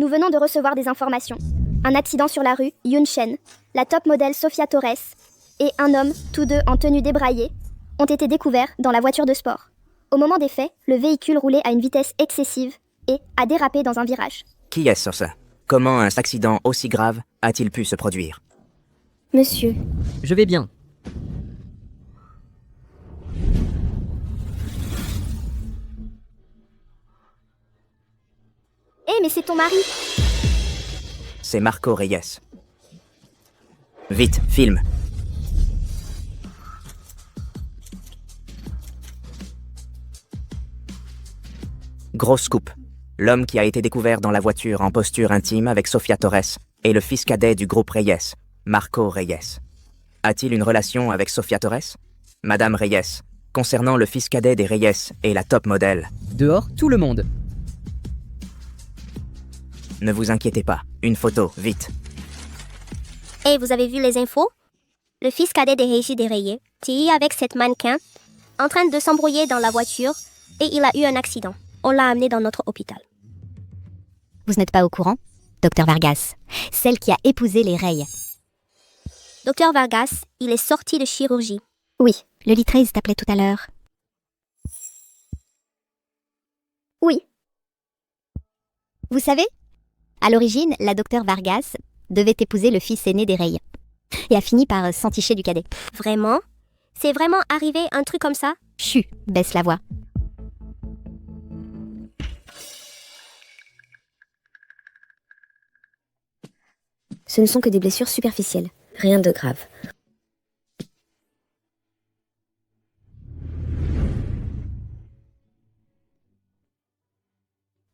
Nous venons de recevoir des informations. Un accident sur la rue Yun Shen, la top modèle Sofia Torres et un homme, tous deux en tenue débraillée, ont été découverts dans la voiture de sport. Au moment des faits, le véhicule roulait à une vitesse excessive et a dérapé dans un virage. Qui est-ce sur ça? Comment un accident aussi grave a-t-il pu se produire? Monsieur, Je vais bien. mais c'est ton mari! C'est Marco Reyes. Vite, filme. Grosse scoop. L'homme qui a été découvert dans la voiture en posture intime avec Sofia Torres est le fils cadet du groupe Reyes, Marco Reyes. A-t-il une relation avec Sofia Torres? Madame Reyes, concernant le fils cadet des Reyes et la top modèle. Dehors, tout le monde. Ne vous inquiétez pas, une photo, vite. Vous avez vu les infos? Le fils cadet des Régis dérayé, Thierry avec cette mannequin, en train de s'embrouiller dans la voiture, et il a eu un accident. On l'a amené dans notre hôpital. Vous n'êtes pas au courant? Docteur Vargas, celle qui a épousé les Rey. Docteur Vargas, il est sorti de chirurgie. Oui, le lit 13 t'appelait tout à l'heure. Oui. Vous savez, à l'origine, la docteur Vargas devait épouser le fils aîné des Rey et a fini par s'enticher du cadet. Vraiment? C'est vraiment arrivé un truc comme ça? Chut, baisse la voix. Ce ne sont que des blessures superficielles, rien de grave.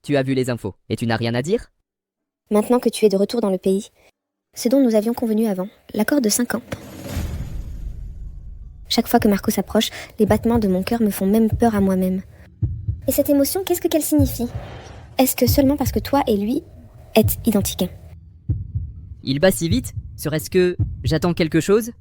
Tu as vu les infos et tu n'as rien à dire? Maintenant que tu es de retour dans le pays, ce dont nous avions convenu avant, l'accord de 5 ans. Chaque fois que Marco s'approche, les battements de mon cœur me font même peur à moi-même. Et cette émotion, qu'est-ce qu'elle signifie? Est-ce que seulement parce que toi et lui êtes identiques? Il bat si vite? Serait-ce que j'attends quelque chose?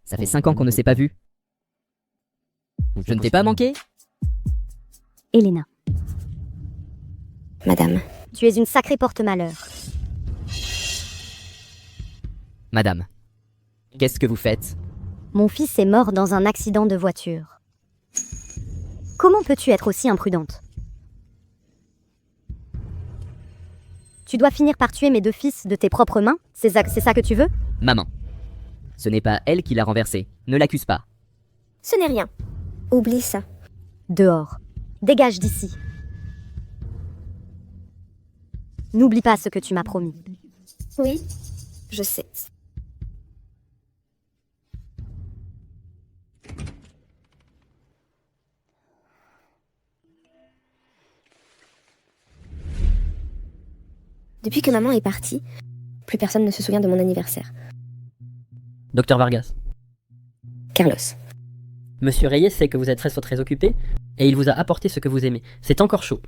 Ça fait 5 ans qu'on ne s'est pas vu. Je ne t'ai pas manqué? Elena, Madame, tu es une sacrée porte-malheur. Madame, qu'est-ce que vous faites? Mon fils est mort dans un accident de voiture. Comment peux-tu être aussi imprudente? Tu dois finir par tuer mes 2 fils de tes propres mains? C'est ça que tu veux? Maman, ce n'est pas elle qui l'a renversé. Ne l'accuse pas. ce n'est rien. Oublie ça. Dehors. Dégage d'ici. N'oublie pas ce que tu m'as promis. Oui, je sais. Depuis que maman est partie, plus personne ne se souvient de mon anniversaire. Docteur Vargas, Carlos. Monsieur Reyes sait que vous êtes très occupé et il vous a apporté ce que vous aimez. C'est encore chaud.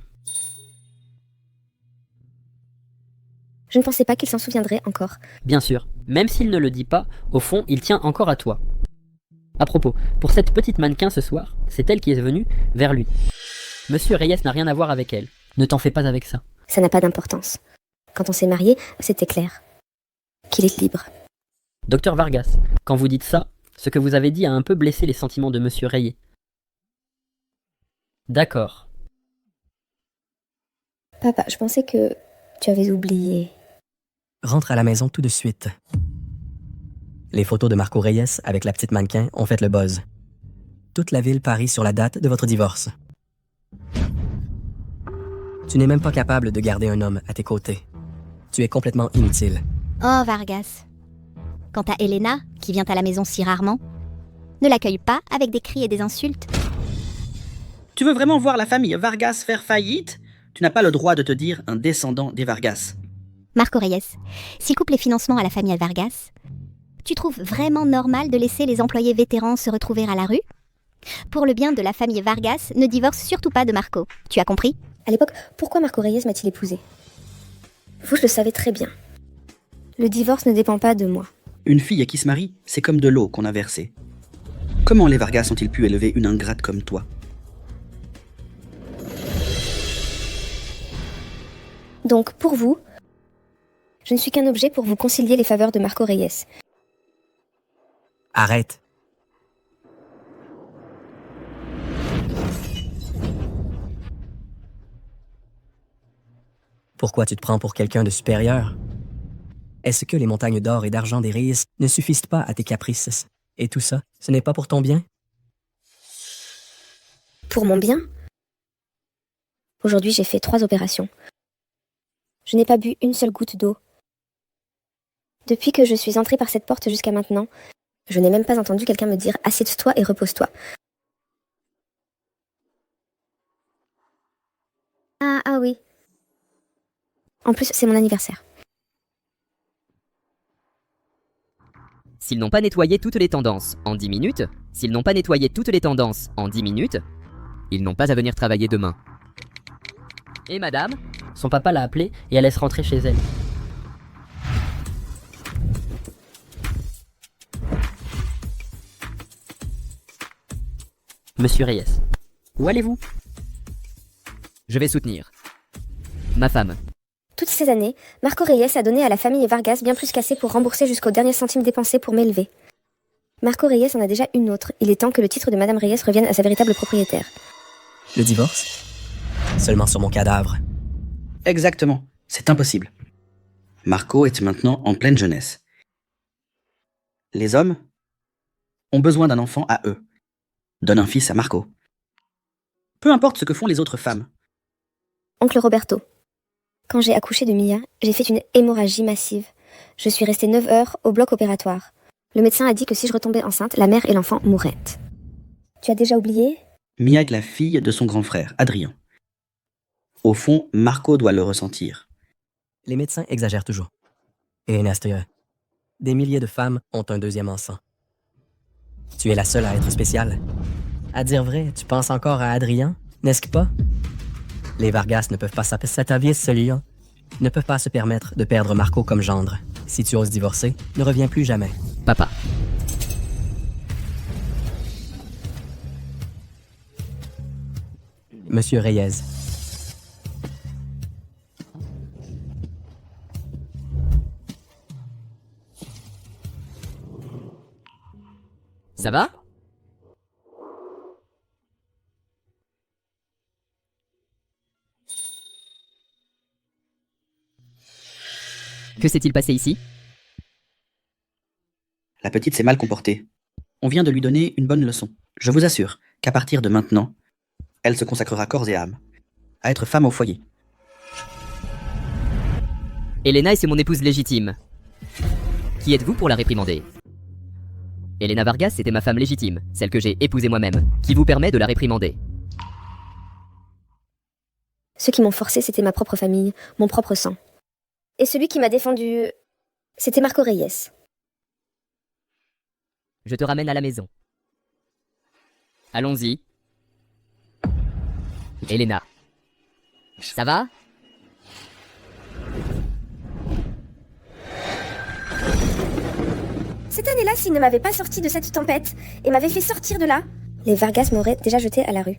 Je ne pensais pas qu'il s'en souviendrait encore. Bien sûr, même s'il ne le dit pas, au fond, il tient encore à toi. À propos, pour cette petite mannequin ce soir, c'est elle qui est venue vers lui. Monsieur Reyes n'a rien à voir avec elle. Ne t'en fais pas avec ça. Ça n'a pas d'importance. Quand on s'est mariés, c'était clair. Qu'il est libre. Docteur Vargas, quand vous dites ça, ce que vous avez dit a un peu blessé les sentiments de Monsieur Reyes. D'accord. Papa, je pensais que tu avais oublié. Rentre à la maison tout de suite. Les photos de Marco Reyes avec la petite mannequin ont fait le buzz. Toute la ville parie sur la date de votre divorce. Tu n'es même pas capable de garder un homme à tes côtés. Tu es complètement inutile. Oh, Vargas. Quant à Elena, qui vient à la maison si rarement, ne l'accueille pas avec des cris et des insultes. Tu veux vraiment voir la famille Vargas faire faillite? Tu n'as pas le droit de te dire un descendant des Vargas. Marco Reyes, s'il coupe les financements à la famille Vargas, tu trouves vraiment normal de laisser les employés vétérans se retrouver à la rue? Pour le bien de la famille Vargas, ne divorce surtout pas de Marco. Tu as compris? À l'époque, pourquoi Marco Reyes m'a-t-il épousée? Vous, je le savais très bien. Le divorce ne dépend pas de moi. Une fille qui se marie, c'est comme de l'eau qu'on a versée. Comment les Vargas ont-ils pu élever une ingrate comme toi? Donc, pour vous, je ne suis qu'un objet pour vous concilier les faveurs de Marco Reyes. Arrête. Pourquoi tu te prends pour quelqu'un de supérieur? Est-ce que les montagnes d'or et d'argent des Reyes ne suffisent pas à tes caprices? Et tout ça, ce n'est pas pour ton bien? Pour mon bien? Aujourd'hui, j'ai fait 3 opérations. Je n'ai pas bu une seule goutte d'eau. Depuis que je suis entrée par cette porte jusqu'à maintenant, je n'ai même pas entendu quelqu'un me dire « Assieds-toi et repose-toi ». Ah oui. En plus, c'est mon anniversaire. S'ils n'ont pas nettoyé toutes les tendances en 10 minutes, s'ils n'ont pas nettoyé toutes les tendances en 10 minutes, ils n'ont pas à venir travailler demain. Et madame? Son papa l'a appelée et elle laisse rentrer chez elle. Monsieur Reyes, où allez-vous? Je vais soutenir ma femme. Toutes ces années, Marco Reyes a donné à la famille Vargas bien plus qu'assez pour rembourser jusqu'au dernier centime dépensé pour m'élever. Marco Reyes en a déjà une autre. Il est temps que le titre de Madame Reyes revienne à sa véritable propriétaire. Le divorce? Seulement sur mon cadavre. Exactement, c'est impossible. Marco est maintenant en pleine jeunesse. Les hommes ont besoin d'un enfant à eux. Donne un fils à Marco. Peu importe ce que font les autres femmes. Oncle Roberto, quand j'ai accouché de Mia, j'ai fait une hémorragie massive. Je suis restée 9 heures au bloc opératoire. Le médecin a dit que si je retombais enceinte, la mère et l'enfant mourraient. Tu as déjà oublié? Mia est la fille de son grand frère, Adrien. Au fond, Marco doit le ressentir. Les médecins exagèrent toujours. Et Nastia, des milliers de femmes ont un deuxième enfant. Tu es la seule à être spéciale. À dire vrai, tu penses encore à Adrien, n'est-ce pas? Les Vargas ne peuvent pas s'attavier ce lion. Ne peuvent pas se permettre de perdre Marco comme gendre. Si tu oses divorcer, ne reviens plus jamais. Papa. Monsieur Reyes. Ça va? Que s'est-il passé ici? La petite s'est mal comportée. On vient de lui donner une bonne leçon. Je vous assure qu'à partir de maintenant, elle se consacrera corps et âme à être femme au foyer. Elena est mon épouse légitime. Qui êtes-vous pour la réprimander? Elena Vargas était ma femme légitime, celle que j'ai épousée moi-même. Qui vous permet de la réprimander? Ceux qui m'ont forcé, c'était ma propre famille, mon propre sang. Et celui qui m'a défendu, c'était Marco Reyes. Je te ramène à la maison. Allons-y. Elena. Ça va? Cette année-là, s'il ne m'avait pas sorti de cette tempête et m'avait fait sortir de là, les Vargas m'auraient déjà jeté à la rue.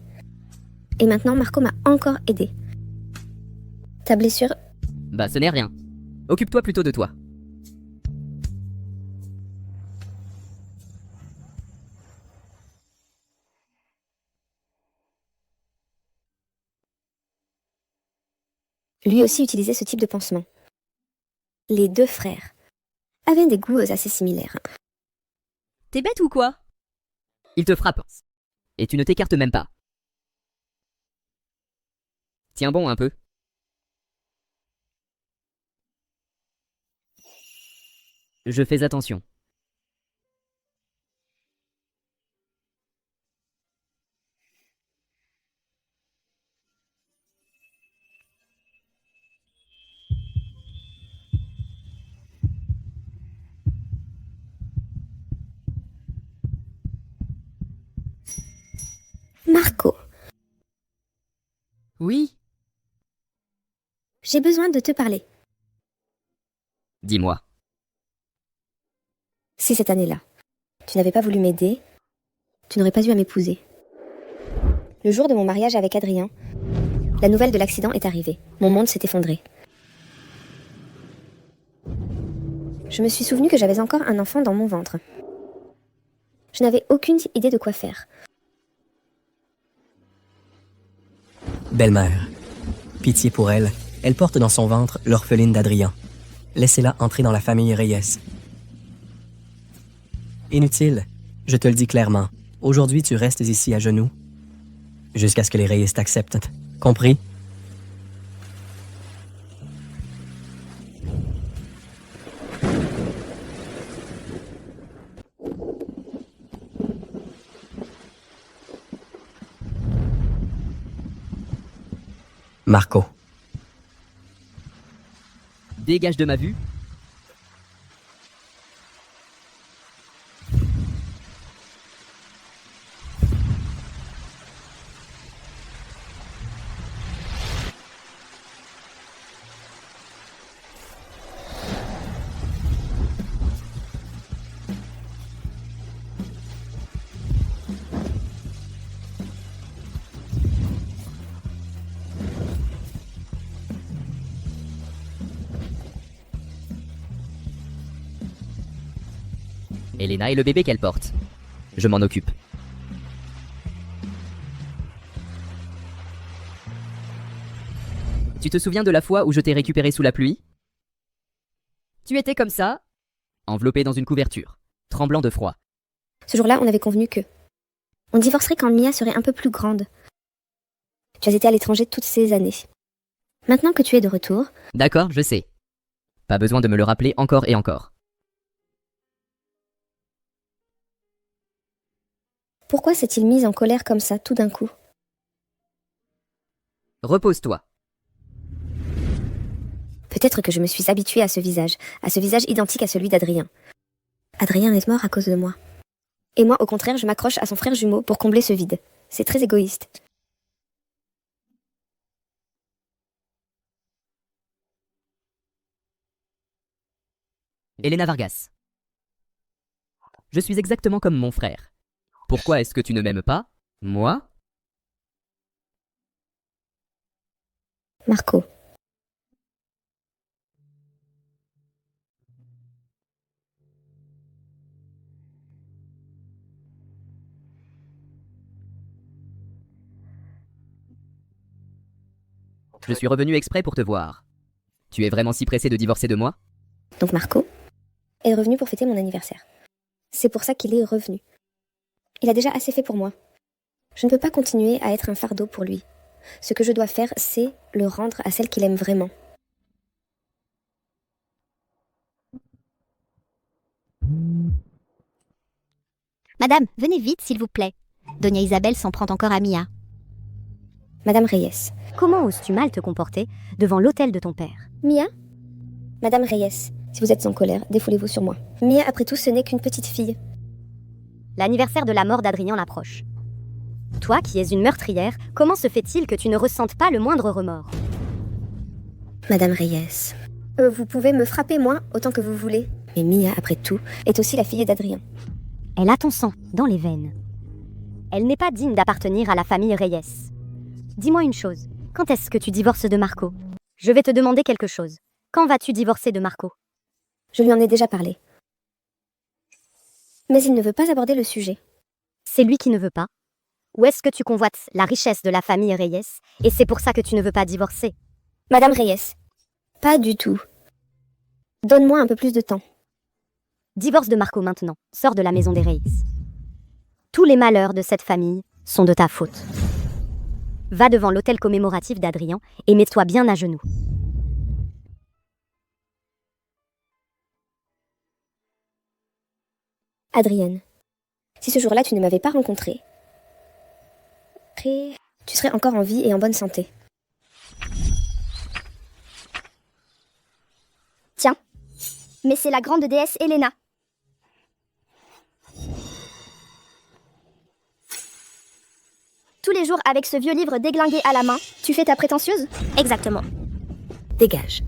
Et maintenant, Marco m'a encore aidé. Ta blessure... Bah, ce n'est rien. Occupe-toi plutôt de toi. Lui aussi utilisait ce type de pansement. Les 2 frères avaient des goûts assez similaires. T'es bête ou quoi? Il te frappe. Et tu ne t'écartes même pas. Tiens bon un peu. Je fais attention. Marco, Oui? j'ai besoin de te parler. Dis-moi. Si cette année-là, tu n'avais pas voulu m'aider, tu n'aurais pas eu à m'épouser. Le jour de mon mariage avec Adrien, la nouvelle de l'accident est arrivée. Mon monde s'est effondré. Je me suis souvenu que j'avais encore un enfant dans mon ventre. Je n'avais aucune idée de quoi faire. Belle-mère. Pitié pour elle. Elle porte dans son ventre l'orpheline d'Adrien. Laissez-la entrer dans la famille Reyes. Inutile. Je te le dis clairement. Aujourd'hui, tu restes ici à genoux. Jusqu'à ce que les Reyes t'acceptent. Compris? Marco. Dégage de ma vue. Elena et le bébé qu'elle porte. Je m'en occupe. Tu te souviens de la fois où je t'ai récupéré sous la pluie? Tu étais comme ça, enveloppé dans une couverture, tremblant de froid. Ce jour-là, on avait convenu que on divorcerait quand Mia serait un peu plus grande. Tu as été à l'étranger toutes ces années. Maintenant que tu es de retour... D'accord, je sais. Pas besoin de me le rappeler encore et encore. Pourquoi s'est-il mis en colère comme ça, tout d'un coup? Repose-toi. Peut-être que je me suis habituée à ce visage identique à celui d'Adrien. Adrien est mort à cause de moi. Et moi, au contraire, je m'accroche à son frère jumeau pour combler ce vide. C'est très égoïste. Elena Vargas. Je suis exactement comme mon frère. Pourquoi est-ce que tu ne m'aimes pas, moi? Marco. Je suis revenu exprès pour te voir. Tu es vraiment si pressé de divorcer de moi? Donc Marco est revenu pour fêter mon anniversaire. C'est pour ça qu'il est revenu. Il a déjà assez fait pour moi. Je ne peux pas continuer à être un fardeau pour lui. Ce que je dois faire, c'est le rendre à celle qu'il aime vraiment. Madame, venez vite, s'il vous plaît. Doña Isabelle s'en prend encore à Mia. Madame Reyes. Comment oses-tu mal te comporter devant l'hôtel de ton père? Mia? Madame Reyes, si vous êtes en colère, défoulez-vous sur moi. Mia, après tout, ce n'est qu'une petite fille. L'anniversaire de la mort d'Adrien approche. Toi qui es une meurtrière, comment se fait-il que tu ne ressentes pas le moindre remords? Madame Reyes. Vous pouvez me frapper, moi, autant que vous voulez. Mais Mia, après tout, est aussi la fille d'Adrien. Elle a ton sang dans les veines. Elle n'est pas digne d'appartenir à la famille Reyes. Dis-moi une chose, quand est-ce que tu divorces de Marco? Je vais te demander quelque chose. Quand vas-tu divorcer de Marco? Je lui en ai déjà parlé. Mais il ne veut pas aborder le sujet. C'est lui qui ne veut pas? Ou est-ce que tu convoites la richesse de la famille Reyes et c'est pour ça que tu ne veux pas divorcer? Madame Reyes, pas du tout. Donne-moi un peu plus de temps. Divorce de Marco maintenant. Sors de la maison des Reyes. Tous les malheurs de cette famille sont de ta faute. Va devant l'autel commémoratif d'Adrien et mets-toi bien à genoux. Adrienne, si ce jour-là tu ne m'avais pas rencontrée, tu serais encore en vie et en bonne santé. Tiens, mais c'est la grande déesse Elena. Tous les jours avec ce vieux livre déglingué à la main, tu fais ta prétentieuse? Exactement. Dégage.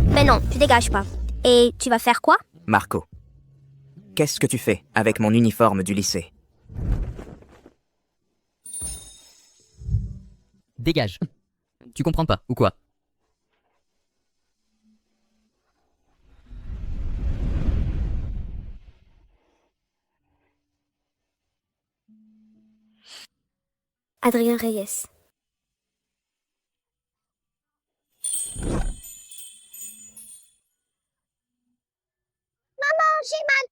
Mais non, tu dégages pas. Et tu vas faire quoi? Marco. Qu'est-ce que tu fais avec mon uniforme du lycée? Dégage. Tu comprends pas, ou quoi? Adrien Reyes. J'ai mal.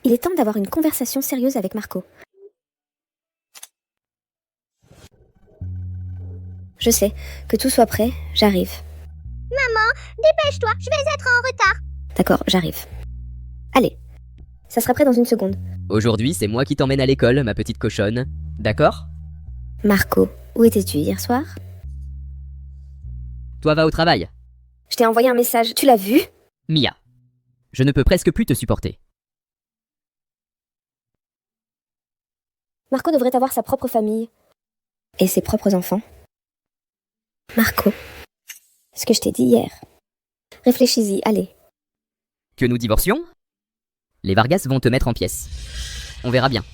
Il est temps d'avoir une conversation sérieuse avec Marco. Je sais, que tout soit prêt, j'arrive. Dépêche-toi, je vais être en retard. D'accord, j'arrive. Allez, ça sera prêt dans une seconde. Aujourd'hui, c'est moi qui t'emmène à l'école, ma petite cochonne. D'accord? Marco, où étais-tu hier soir? Toi, va au travail. Je t'ai envoyé un message, tu l'as vu? Mia. Je ne peux presque plus te supporter. Marco devrait avoir sa propre famille. Et ses propres enfants. Marco, ce que je t'ai dit hier. Réfléchis-y, allez. Que nous divorcions? Les Vargas vont te mettre en pièces. On verra bien.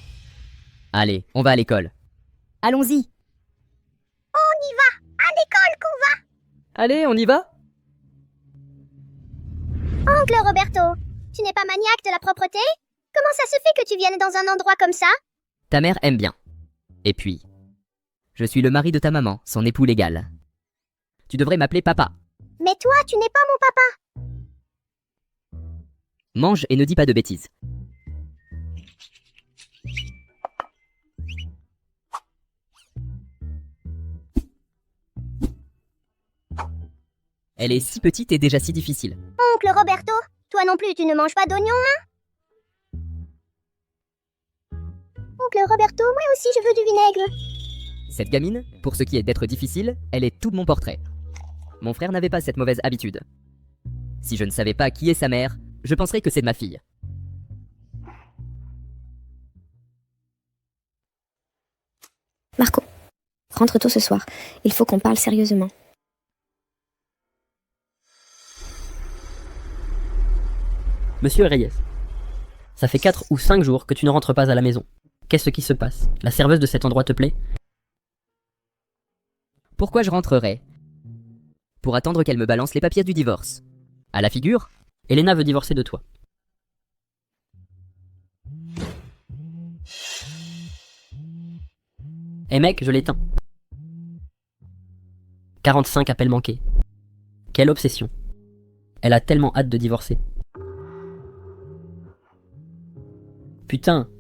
Allez, on va à l'école. Allons-y. À l'école qu'on va. Allez, on y va? Oncle Roberto, tu n'es pas maniaque de la propreté? Comment ça se fait que tu viennes dans un endroit comme ça? Ta mère aime bien. Et puis, je suis le mari de ta maman, son époux légal. Tu devrais m'appeler papa. Mais toi, tu n'es pas mon papa. Mange et ne dis pas de bêtises. Elle est si petite et déjà si difficile. Oncle Roberto, toi non plus, tu ne manges pas d'oignons, hein? Oncle Roberto, moi aussi je veux du vinaigre. Cette gamine, pour ce qui est d'être difficile, elle est tout mon portrait. Mon frère n'avait pas cette mauvaise habitude. Si je ne savais pas qui est sa mère, je penserais que c'est de ma fille. Marco, rentre tôt ce soir. Il faut qu'on parle sérieusement. Monsieur Reyes, ça fait 4 ou 5 jours que tu ne rentres pas à la maison. Qu'est-ce qui se passe? La serveuse de cet endroit te plaît? Pourquoi je rentrerais? Pour attendre qu'elle me balance les papiers du divorce. À la figure? Elena veut divorcer de toi. Eh mec, je l'éteins. 45 appels manqués. Quelle obsession. Elle a tellement hâte de divorcer. Putain.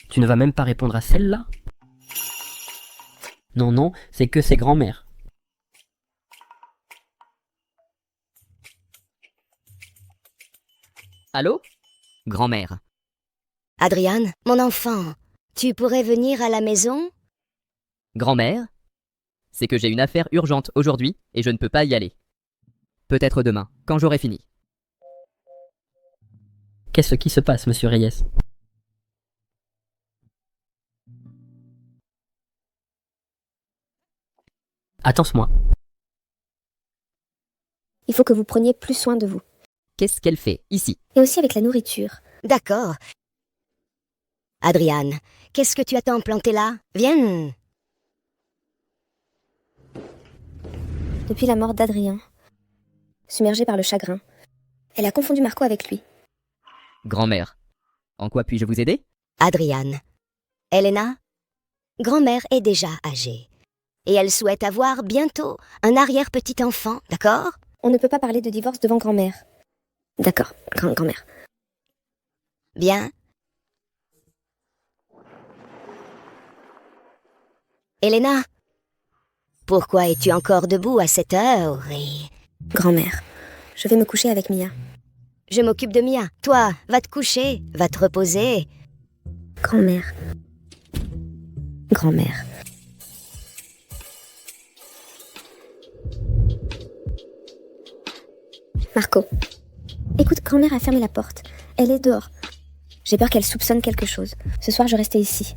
Tu ne vas même pas répondre à celle-là? Non, non, c'est que ses grands-mères. Allô? Grand-mère. Adriane, mon enfant, tu pourrais venir à la maison? Grand-mère? C'est que j'ai une affaire urgente aujourd'hui et je ne peux pas y aller. Peut-être demain, quand j'aurai fini. Qu'est-ce qui se passe, monsieur Reyes? Attends-moi. Il faut que vous preniez plus soin de vous. Qu'est-ce qu'elle fait ici? Et aussi avec la nourriture. D'accord. Adriane, qu'est-ce que tu attends planté là? Viens. Depuis la mort d'Adrien, submergée par le chagrin, elle a confondu Marco avec lui. Grand-mère. En quoi puis-je vous aider? Adriane. Elena? Grand-mère est déjà âgée. Et elle souhaite avoir bientôt un arrière-petit-enfant, d'accord? On ne peut pas parler de divorce devant grand-mère. D'accord, grand-mère. Bien. Elena? Pourquoi es-tu encore debout à cette heure et... Grand-mère, je vais me coucher avec Mia. Je m'occupe de Mia. Toi, va te coucher, va te reposer. Grand-mère. Grand-mère. Marco, écoute, grand-mère a fermé la porte. Elle est dehors. J'ai peur qu'elle soupçonne quelque chose. Ce soir, je restais ici.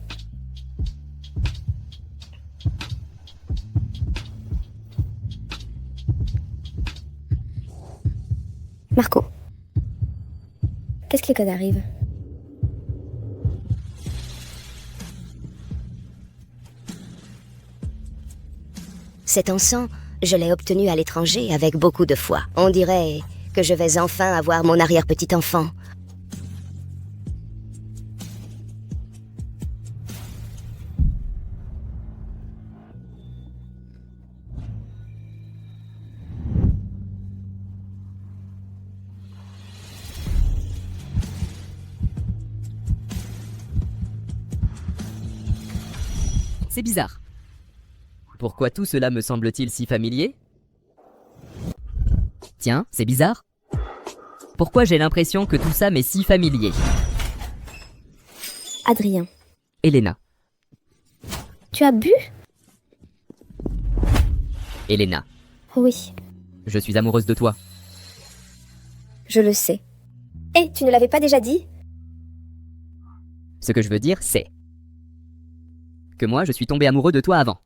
Marco. Qu'est-ce que les codes arrivent? Cet encens, je l'ai obtenu à l'étranger avec beaucoup de foi. On dirait que je vais enfin avoir mon arrière-petit-enfant. C'est bizarre. Pourquoi tout cela me semble-t-il si familier? Tiens, c'est bizarre. Pourquoi j'ai l'impression que tout ça m'est si familier? Adrien. Elena. Tu as bu? Elena, Oui, je suis amoureuse de toi. je le sais. Eh, tu ne l'avais pas déjà dit? Ce que je veux dire, c'est que moi, je suis tombé amoureux de toi avant.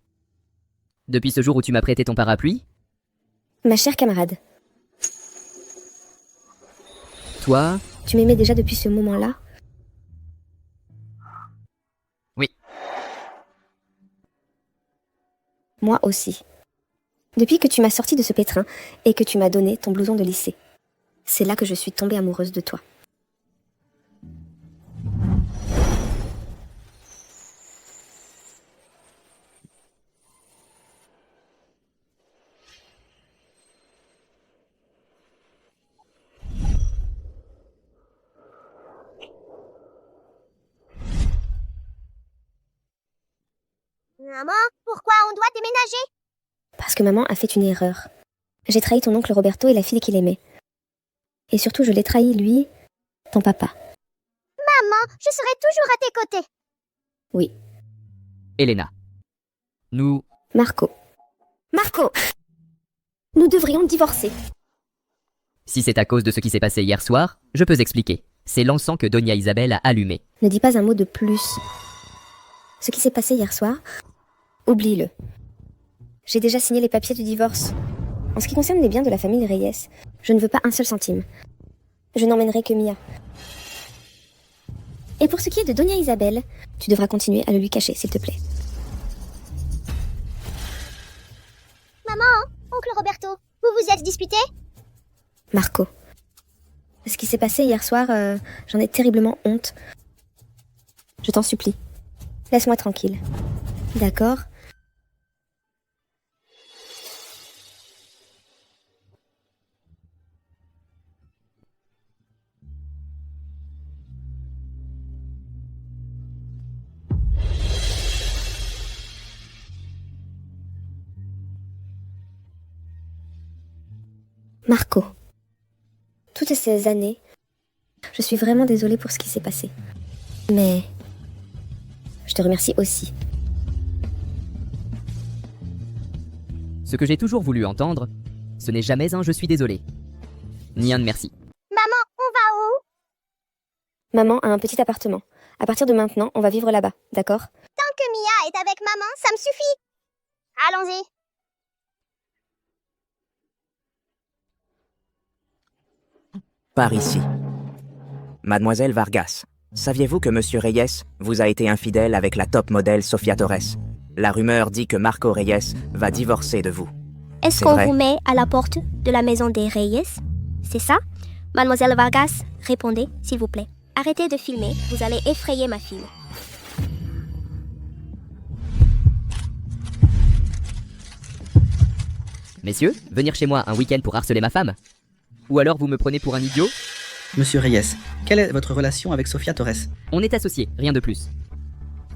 Depuis ce jour où tu m'as prêté ton parapluie, Ma chère camarade, toi... tu m'aimais déjà depuis ce moment-là? Oui. Moi aussi. Depuis que tu m'as sorti de ce pétrin et que tu m'as donné ton blouson de lycée. C'est là que je suis tombée amoureuse de toi. Maman, pourquoi on doit déménager? Parce que maman a fait une erreur. J'ai trahi ton oncle Roberto et la fille qu'il aimait. Et surtout, je l'ai trahi, lui, ton papa. Maman, je serai toujours à tes côtés. Oui. Elena. Nous... Marco. Marco! Nous devrions divorcer. Si c'est à cause de ce qui s'est passé hier soir, je peux expliquer. C'est l'encens que Doña Isabelle a allumé. Ne dis pas un mot de plus. Ce qui s'est passé hier soir, oublie-le. J'ai déjà signé les papiers du divorce. En ce qui concerne les biens de la famille Reyes, je ne veux pas un seul centime. Je n'emmènerai que Mia. Et pour ce qui est de Doña Isabelle, tu devras continuer à le lui cacher, s'il te plaît. Maman, oncle Roberto, vous vous êtes disputés? Marco. Ce qui s'est passé hier soir, j'en ai terriblement honte. Je t'en supplie. Laisse-moi tranquille. D'accord? Marco. Toutes ces années, je suis vraiment désolée pour ce qui s'est passé. Mais je te remercie aussi. Ce que j'ai toujours voulu entendre, ce n'est jamais un « je suis désolé », ni un « merci ». Maman, on va où? Maman a un petit appartement. À partir de maintenant, on va vivre là-bas, d'accord? Tant que Mia est avec maman, ça me suffit. Allons-y. Par ici. Mademoiselle Vargas, saviez-vous que Monsieur Reyes vous a été infidèle avec la top modèle Sofia Torres? La rumeur dit que Marco Reyes va divorcer de vous. Est-ce C'est qu'on vrai. vous met à la porte de la maison des Reyes? C'est ça? Mademoiselle Vargas, répondez, s'il vous plaît. Arrêtez de filmer, vous allez effrayer ma fille. Messieurs, venir chez moi un week-end pour harceler ma femme? Ou alors vous me prenez pour un idiot? Monsieur Reyes, quelle est votre relation avec Sofia Torres? On est associés, rien de plus.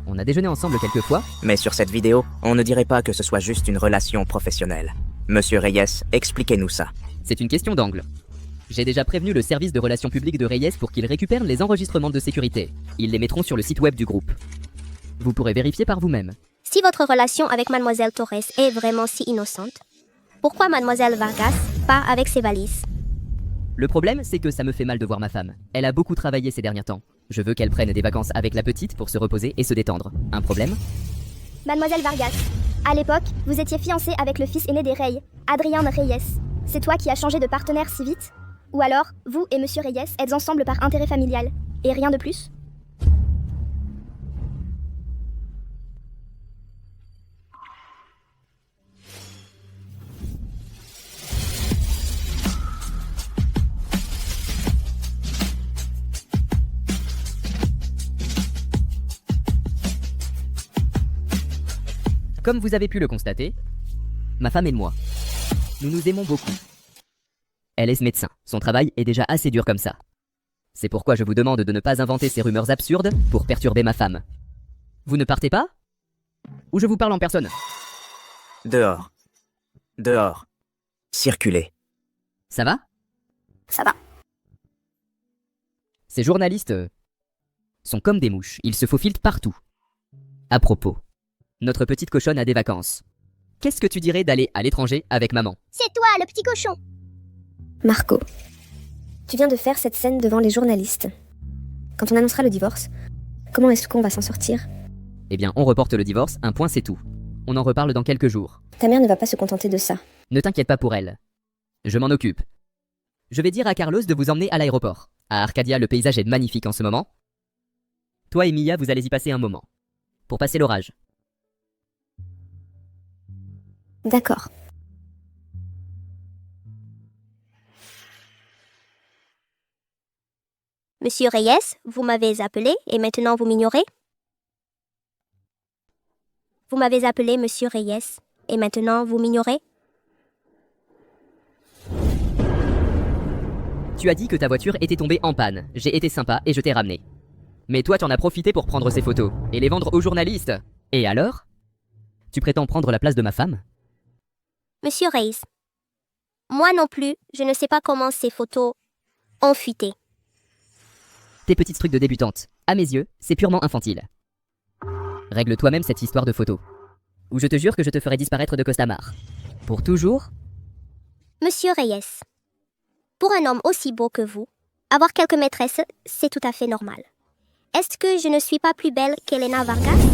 On a déjeuné ensemble quelques fois. Mais sur cette vidéo, on ne dirait pas que ce soit juste une relation professionnelle. Monsieur Reyes, expliquez-nous ça. C'est une question d'angle. J'ai déjà prévenu le service de relations publiques de Reyes pour qu'ils récupèrent les enregistrements de sécurité. Ils les mettront sur le site web du groupe. Vous pourrez vérifier par vous-même. Si votre relation avec Mademoiselle Torres est vraiment si innocente, pourquoi Mademoiselle Vargas part avec ses valises? Le problème, c'est que ça me fait mal de voir ma femme. Elle a beaucoup travaillé ces derniers temps. Je veux qu'elle prenne des vacances avec la petite pour se reposer et se détendre. Un problème? Mademoiselle Vargas, à l'époque, vous étiez fiancée avec le fils aîné des Rey, Adrian Reyes. C'est toi qui as changé de partenaire si vite? Ou alors, vous et Monsieur Reyes êtes ensemble par intérêt familial, et rien de plus? Comme vous avez pu le constater, ma femme et moi, nous nous aimons beaucoup. Elle est médecin, son travail est déjà assez dur comme ça. C'est pourquoi je vous demande de ne pas inventer ces rumeurs absurdes pour perturber ma femme. Vous ne partez pas? Ou je vous parle en personne? Dehors. Dehors. Circulez. Ça va? Ça va. Ces journalistes sont comme des mouches, ils se faufilent partout. À propos, notre petite cochonne a des vacances. Qu'est-ce que tu dirais d'aller à l'étranger avec maman? C'est toi, le petit cochon. Marco, tu viens de faire cette scène devant les journalistes. Quand on annoncera le divorce, comment est-ce qu'on va s'en sortir? Eh bien, on reporte le divorce, un point c'est tout. On en reparle dans quelques jours. Ta mère ne va pas se contenter de ça. Ne t'inquiète pas pour elle. Je m'en occupe. Je vais dire à Carlos de vous emmener à l'aéroport. À Arcadia, le paysage est magnifique en ce moment. Toi et Mia, vous allez y passer un moment. Pour passer l'orage. D'accord. Monsieur Reyes, vous m'avez appelé et maintenant vous m'ignorez? Vous m'avez appelé Monsieur Reyes et maintenant vous m'ignorez? Tu as dit que ta voiture était tombée en panne. J'ai été sympa et je t'ai ramené. Mais toi, tu en as profité pour prendre ces photos et les vendre aux journalistes. Et alors? Tu prétends prendre la place de ma femme? Monsieur Reyes, moi non plus, je ne sais pas comment ces photos ont fuité. Tes petits trucs de débutante. À mes yeux, c'est purement infantile. Règle toi-même cette histoire de photos. Ou je te jure que je te ferai disparaître de Costamare. Pour toujours? Monsieur Reyes, pour un homme aussi beau que vous, avoir quelques maîtresses, c'est tout à fait normal. Est-ce que je ne suis pas plus belle qu'Elena Vargas?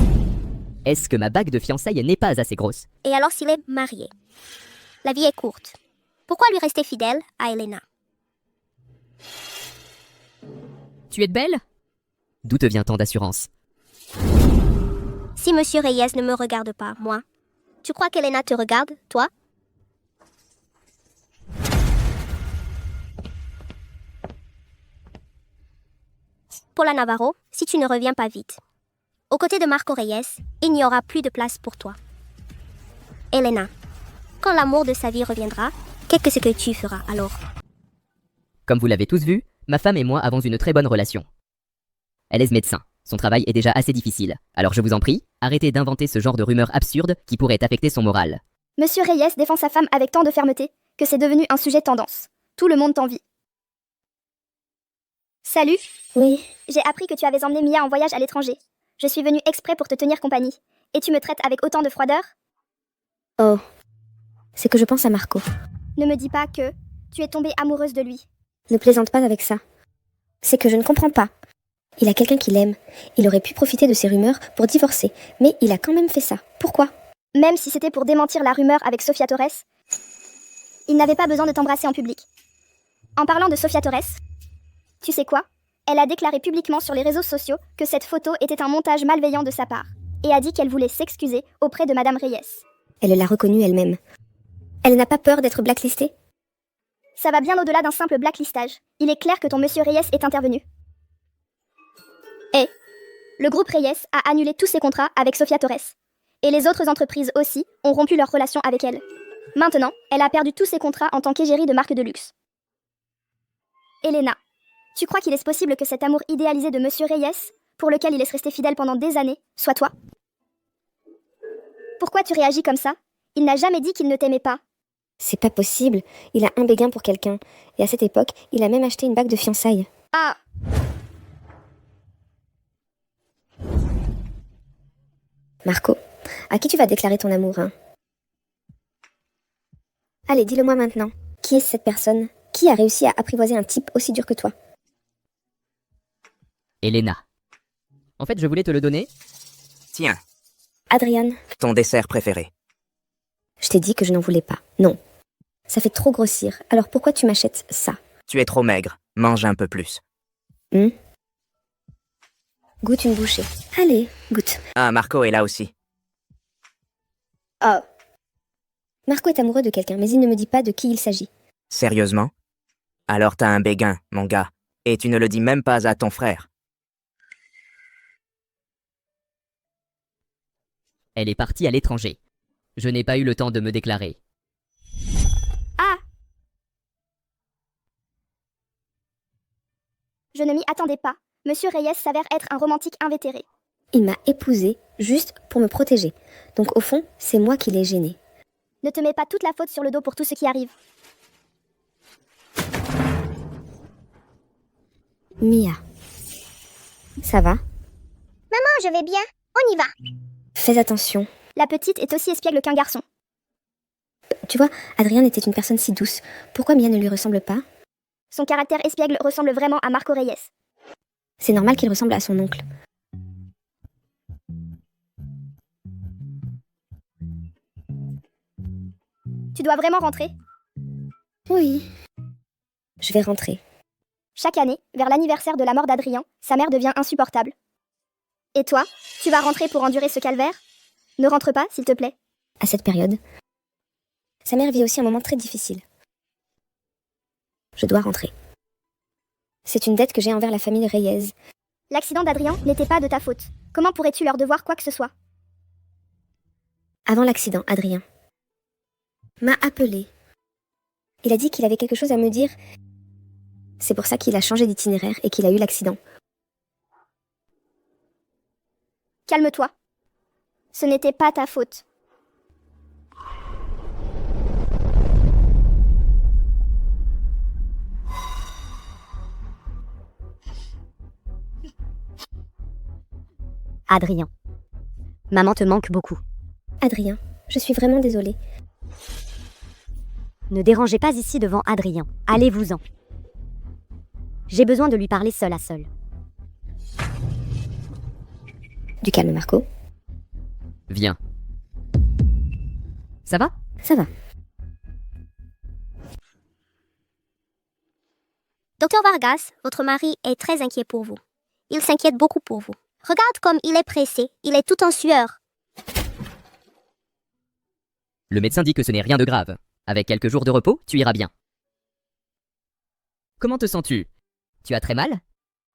Est-ce que ma bague de fiançailles n'est pas assez grosse? Et alors s'il est marié? La vie est courte. Pourquoi lui rester fidèle à Elena? Tu es belle? D'où te vient tant d'assurance? Si Monsieur Reyes ne me regarde pas, moi, tu crois qu'Elena te regarde, toi? Paula Navarro, si tu ne reviens pas vite. Aux côtés de Marco Reyes, il n'y aura plus de place pour toi. Elena, quand l'amour de sa vie reviendra, qu'est-ce que tu feras alors? Comme vous l'avez tous vu, ma femme et moi avons une très bonne relation. Elle est médecin. Son travail est déjà assez difficile. Alors je vous en prie, arrêtez d'inventer ce genre de rumeurs absurdes qui pourraient affecter son moral. Monsieur Reyes défend sa femme avec tant de fermeté que c'est devenu un sujet tendance. Tout le monde t'envie. Salut. Oui. J'ai appris que tu avais emmené Mia en voyage à l'étranger. Je suis venue exprès pour te tenir compagnie. Et tu me traites avec autant de froideur? Oh. C'est que je pense à Marco. Ne me dis pas que tu es tombée amoureuse de lui. Ne plaisante pas avec ça. C'est que je ne comprends pas. Il a quelqu'un qui l'aime. Il aurait pu profiter de ces rumeurs pour divorcer, mais il a quand même fait ça. Pourquoi? Même si c'était pour démentir la rumeur avec Sofia Torres, il n'avait pas besoin de t'embrasser en public. En parlant de Sofia Torres, tu sais quoi? Elle a déclaré publiquement sur les réseaux sociaux que cette photo était un montage malveillant de sa part, et a dit qu'elle voulait s'excuser auprès de Madame Reyes. Elle l'a reconnue elle-même. Elle n'a pas peur d'être blacklistée? Ça va bien au-delà d'un simple blacklistage. Il est clair que ton monsieur Reyes est intervenu. Et le groupe Reyes a annulé tous ses contrats avec Sofia Torres. Et les autres entreprises aussi ont rompu leur relation avec elle. Maintenant, elle a perdu tous ses contrats en tant qu'égérie de marque de luxe. Elena, tu crois qu'il est possible que cet amour idéalisé de monsieur Reyes, pour lequel il est resté fidèle pendant des années, soit toi? Pourquoi tu réagis comme ça? Il n'a jamais dit qu'il ne t'aimait pas. C'est pas possible. Il a un béguin pour quelqu'un. Et à cette époque, il a même acheté une bague de fiançailles. Ah! Marco, à qui tu vas déclarer ton amour, hein? Allez, dis-le-moi maintenant. Qui est cette personne? Qui a réussi à apprivoiser un type aussi dur que toi? Elena. En fait, je voulais te le donner. Tiens, Adrian, ton dessert préféré. je t'ai dit que je n'en voulais pas. Non. Ça fait trop grossir. Alors pourquoi tu m'achètes ça? Tu es trop maigre, mange un peu plus. Goûte une bouchée. Allez, goûte. Ah, Marco est là aussi. Oh. Marco est amoureux de quelqu'un, mais il ne me dit pas de qui il s'agit. Sérieusement? Alors t'as un béguin, mon gars. Et tu ne le dis même pas à ton frère. Elle est partie à l'étranger. Je n'ai pas eu le temps de me déclarer. Ah! Je ne m'y attendais pas. Monsieur Reyes s'avère être un romantique invétéré. Il m'a épousée juste pour me protéger. Donc au fond, c'est moi qui l'ai gêné. Ne te mets pas toute la faute sur le dos pour tout ce qui arrive. Mia. Ça va? Maman, je vais bien. On y va. Fais attention. La petite est aussi espiègle qu'un garçon. Tu vois, Adrien était une personne si douce. Pourquoi Mia ne lui ressemble pas? Son caractère espiègle ressemble vraiment à Marco Reyes. C'est normal qu'il ressemble à son oncle. Tu dois vraiment rentrer? Oui. Je vais rentrer. Chaque année, vers l'anniversaire de la mort d'Adrien, sa mère devient insupportable. Et toi, tu vas rentrer pour endurer ce calvaire? Ne rentre pas, s'il te plaît. À cette période, sa mère vit aussi un moment très difficile. Je dois rentrer. C'est une dette que j'ai envers la famille Reyes. L'accident d'Adrien n'était pas de ta faute. Comment pourrais-tu leur devoir quoi que ce soit? Avant l'accident, Adrien m'a appelé. Il a dit qu'il avait quelque chose à me dire. C'est pour ça qu'il a changé d'itinéraire et qu'il a eu l'accident. Calme-toi. Ce n'était pas ta faute. Adrien. Maman te manque beaucoup. Adrien, je suis vraiment désolée. Ne dérangez pas ici devant Adrien. Allez-vous-en. J'ai besoin de lui parler seul à seul. Du calme, Marco. Viens. Ça va? Ça va. Docteur Vargas, votre mari est très inquiet pour vous. Il s'inquiète beaucoup pour vous. Regarde comme il est pressé. Il est tout en sueur. Le médecin dit que ce n'est rien de grave. Avec quelques jours de repos, tu iras bien. Comment te sens-tu? Tu as très mal?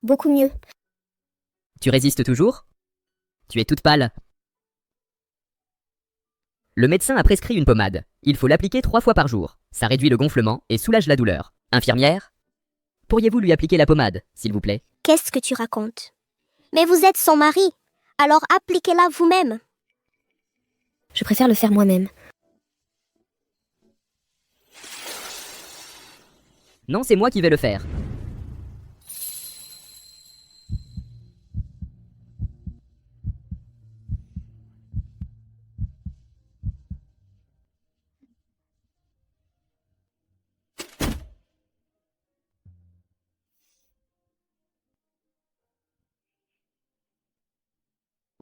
Beaucoup mieux. Tu résistes toujours? Tu es toute pâle. Le médecin a prescrit une pommade. Il faut l'appliquer 3 fois par jour. Ça réduit le gonflement et soulage la douleur. Infirmière? Pourriez-vous lui appliquer la pommade, s'il vous plaît? Qu'est-ce que tu racontes? Mais vous êtes son mari. Alors appliquez-la vous-même. Je préfère le faire moi-même. Non, c'est moi qui vais le faire.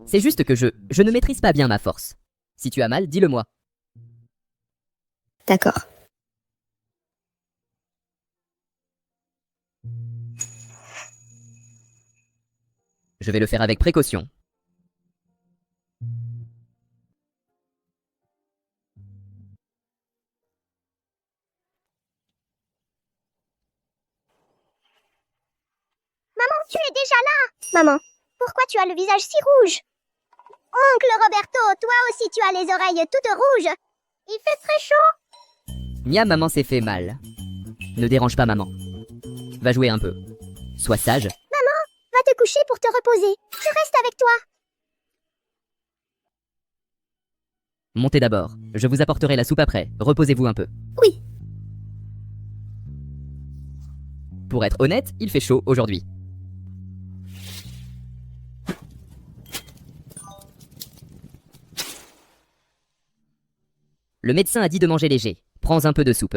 C'est juste que je ne maîtrise pas bien ma force. Si tu as mal, dis-le-moi. D'accord. Je vais le faire avec précaution. Maman, tu es déjà là. Maman, pourquoi tu as le visage si rouge? Oncle Roberto, toi aussi tu as les oreilles toutes rouges. Il fait très chaud. Mia, maman s'est fait mal. Ne dérange pas maman. Va jouer un peu. Sois sage. Maman, va te coucher pour te reposer. Je reste avec toi. Montez d'abord. Je vous apporterai la soupe après. Reposez-vous un peu. Oui. Pour être honnête, il fait chaud aujourd'hui. Le médecin a dit de manger léger. Prends un peu de soupe.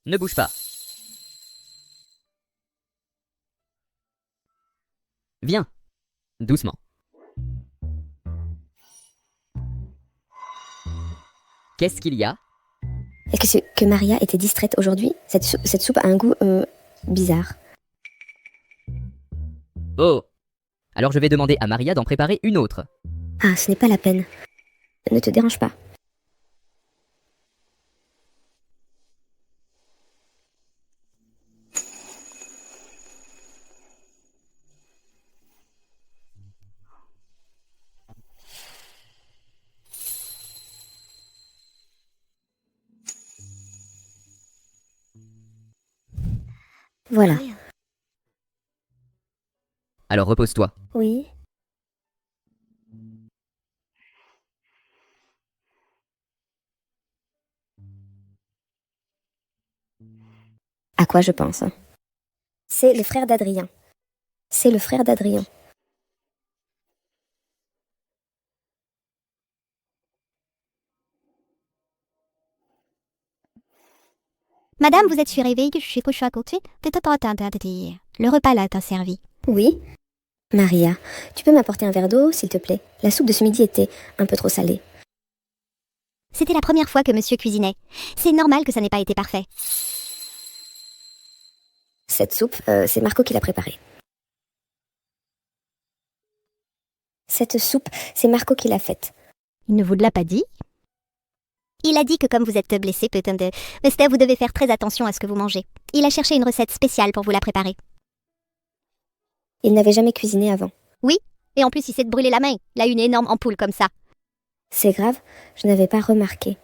Ne bouge pas. Viens. Doucement. Qu'est-ce qu'il y a? Est-ce que c'est que Maria était distraite aujourd'hui? Cette soupe a un goût bizarre. Oh! Alors je vais demander à Maria d'en préparer une autre. Ah, ce n'est pas la peine. Ne te dérange pas. Voilà. Alors repose-toi. Oui. À quoi je pense? C'est le frère d'Adrien. C'est le frère d'Adrien. Madame, vous êtes sur réveil, je suis couché à côté. Le repas là t'a servi. Oui. Maria, tu peux m'apporter un verre d'eau, s'il te plaît? La soupe de ce midi était un peu trop salée. C'était la première fois que monsieur cuisinait. C'est normal que ça n'ait pas été parfait. Cette soupe, c'est Marco qui l'a préparée. Cette soupe, c'est Marco qui l'a faite. Il ne vous l'a pas dit? Il a dit que comme vous êtes blessé, peut-être, Esther, vous devez faire très attention à ce que vous mangez. Il a cherché une recette spéciale pour vous la préparer. Il n'avait jamais cuisiné avant. Oui, et en plus il s'est brûlé la main. Il a une énorme ampoule comme ça. C'est grave, je n'avais pas remarqué.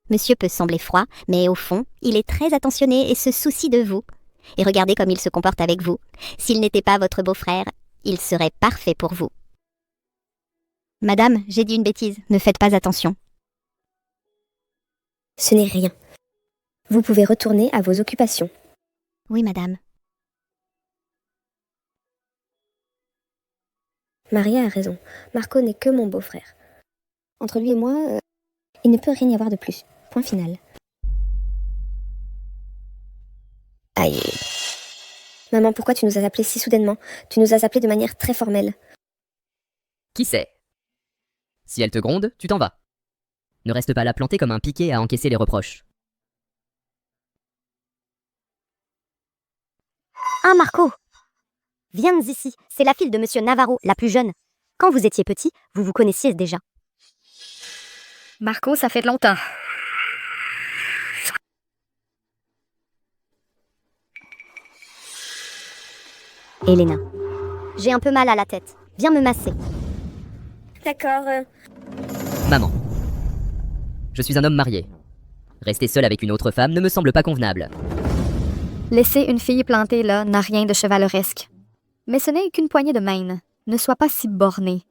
Monsieur peut sembler froid, mais au fond, il est très attentionné et se soucie de vous. Et regardez comme il se comporte avec vous. S'il n'était pas votre beau-frère, il serait parfait pour vous. Madame, j'ai dit une bêtise, ne faites pas attention. Ce n'est rien. Vous pouvez retourner à vos occupations. Oui, madame. Maria a raison. Marco n'est que mon beau-frère. Entre lui et moi, il ne peut rien y avoir de plus. Point final. Aïe. Maman, pourquoi tu nous as appelés si soudainement? Tu nous as appelés de manière très formelle. Qui sait? Si elle te gronde, tu t'en vas. Ne reste pas là planté comme un piquet à encaisser les reproches. Ah, Marco! Viens ici, c'est la fille de monsieur Navarro, la plus jeune. Quand vous étiez petit, vous vous connaissiez déjà. Marco, ça fait longtemps. Elena, j'ai un peu mal à la tête. Viens me masser. D'accord. Maman. Je suis un homme marié. Rester seul avec une autre femme ne me semble pas convenable. Laisser une fille plantée là n'a rien de chevaleresque. Mais ce n'est qu'une poignée de main. Ne sois pas si borné.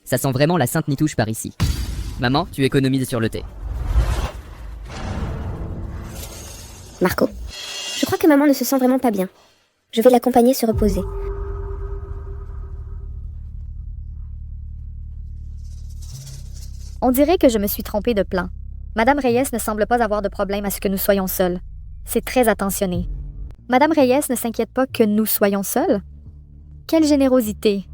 Ça sent vraiment la sainte nitouche par ici. Maman, tu économises sur le thé. Marco, je crois que maman ne se sent vraiment pas bien. Je vais l'accompagner se reposer. On dirait que je me suis trompée de plan. Madame Reyes ne semble pas avoir de problème à ce que nous soyons seuls. C'est très attentionné. Madame Reyes ne s'inquiète pas que nous soyons seuls? Quelle générosité!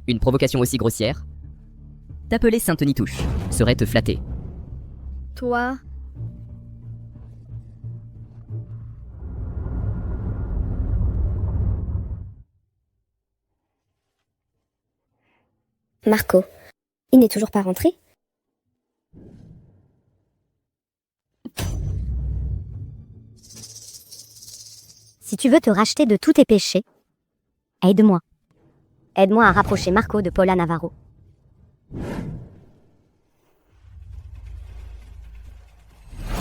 Une provocation aussi grossière? T'appeler sainte nitouche serait te flatter. Toi... Marco, il n'est toujours pas rentré? Si tu veux te racheter de tous tes péchés, aide-moi. Aide-moi à rapprocher Marco de Paula Navarro.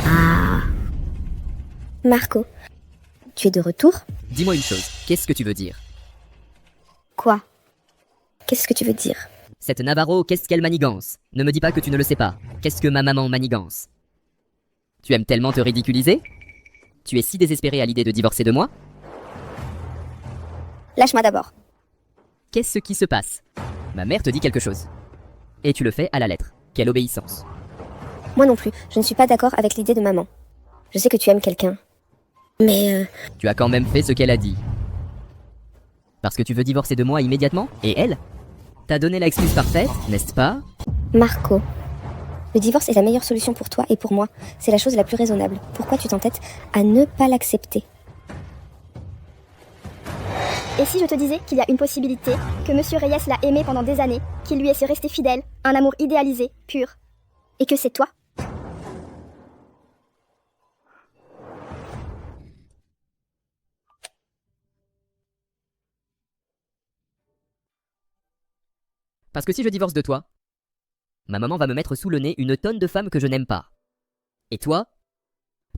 Ah. Marco, tu es de retour? Dis-moi une chose, qu'est-ce que tu veux dire? Quoi? Qu'est-ce que tu veux dire? Cette Navarro, qu'est-ce qu'elle manigance? Ne me dis pas que tu ne le sais pas. Qu'est-ce que ma maman manigance? Tu aimes tellement te ridiculiser? Tu es si désespéré à l'idée de divorcer de moi? Lâche-moi d'abord. Qu'est-ce qui se passe? Ma mère te dit quelque chose. Et tu le fais à la lettre. Quelle obéissance. Moi non plus, je ne suis pas d'accord avec l'idée de maman. Je sais que tu aimes quelqu'un. Mais Tu as quand même fait ce qu'elle a dit. Parce que tu veux divorcer de moi immédiatement? Et elle? T'as donné l'excuse parfaite, n'est-ce pas? Marco, le divorce est la meilleure solution pour toi et pour moi. C'est la chose la plus raisonnable. Pourquoi tu t'entêtes à ne pas l'accepter? Et si je te disais qu'il y a une possibilité, que Monsieur Reyes l'a aimé pendant des années, qu'il lui est resté fidèle, un amour idéalisé, pur, et que c'est toi? Parce que si je divorce de toi, ma maman va me mettre sous le nez une tonne de femmes que je n'aime pas. Et toi,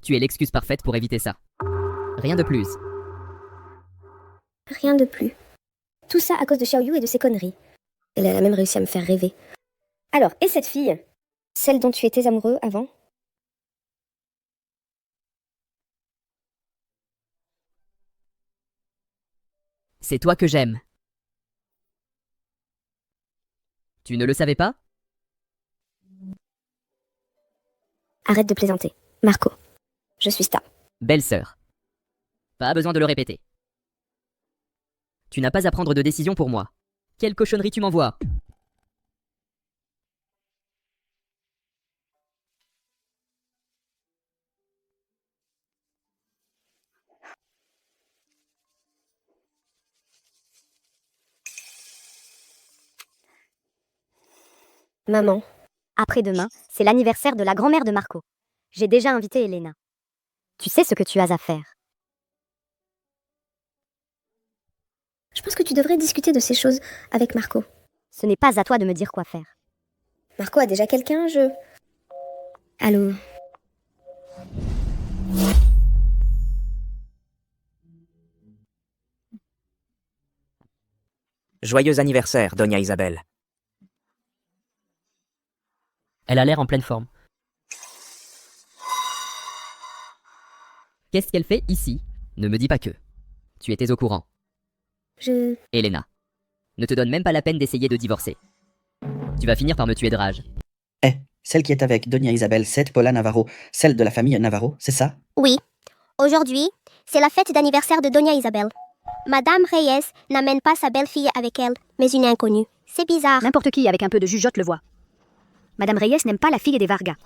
tu es l'excuse parfaite pour éviter ça. Rien de plus. Rien de plus. Tout ça à cause de Xiaoyu et de ses conneries. Elle a même réussi à me faire rêver. Alors, et cette fille? Celle dont tu étais amoureux avant? C'est toi que j'aime. Tu ne le savais pas? Arrête de plaisanter. Marco, je suis Sta. Belle sœur. Pas besoin de le répéter. Tu n'as pas à prendre de décision pour moi. Quelle cochonnerie tu m'envoies? Maman. Après-demain, c'est l'anniversaire de la grand-mère de Marco. J'ai déjà invité Elena. Tu sais ce que tu as à faire. Je pense que tu devrais discuter de ces choses avec Marco. Ce n'est pas à toi de me dire quoi faire. Marco a déjà quelqu'un, Allô? Joyeux anniversaire, Doña Isabelle. Elle a l'air en pleine forme. Qu'est-ce qu'elle fait ici? Ne me dis pas que. Tu étais au courant. Elena, ne te donne même pas la peine d'essayer de divorcer. Tu vas finir par me tuer de rage. Eh, celle qui est avec Doña Isabelle, c'est Paula Navarro, celle de la famille Navarro, c'est ça? Oui. Aujourd'hui, c'est la fête d'anniversaire de Doña Isabelle. Madame Reyes n'amène pas sa belle-fille avec elle, mais une inconnue. C'est bizarre. N'importe qui avec un peu de jugeote le voit. Madame Reyes n'aime pas la fille des Vargas.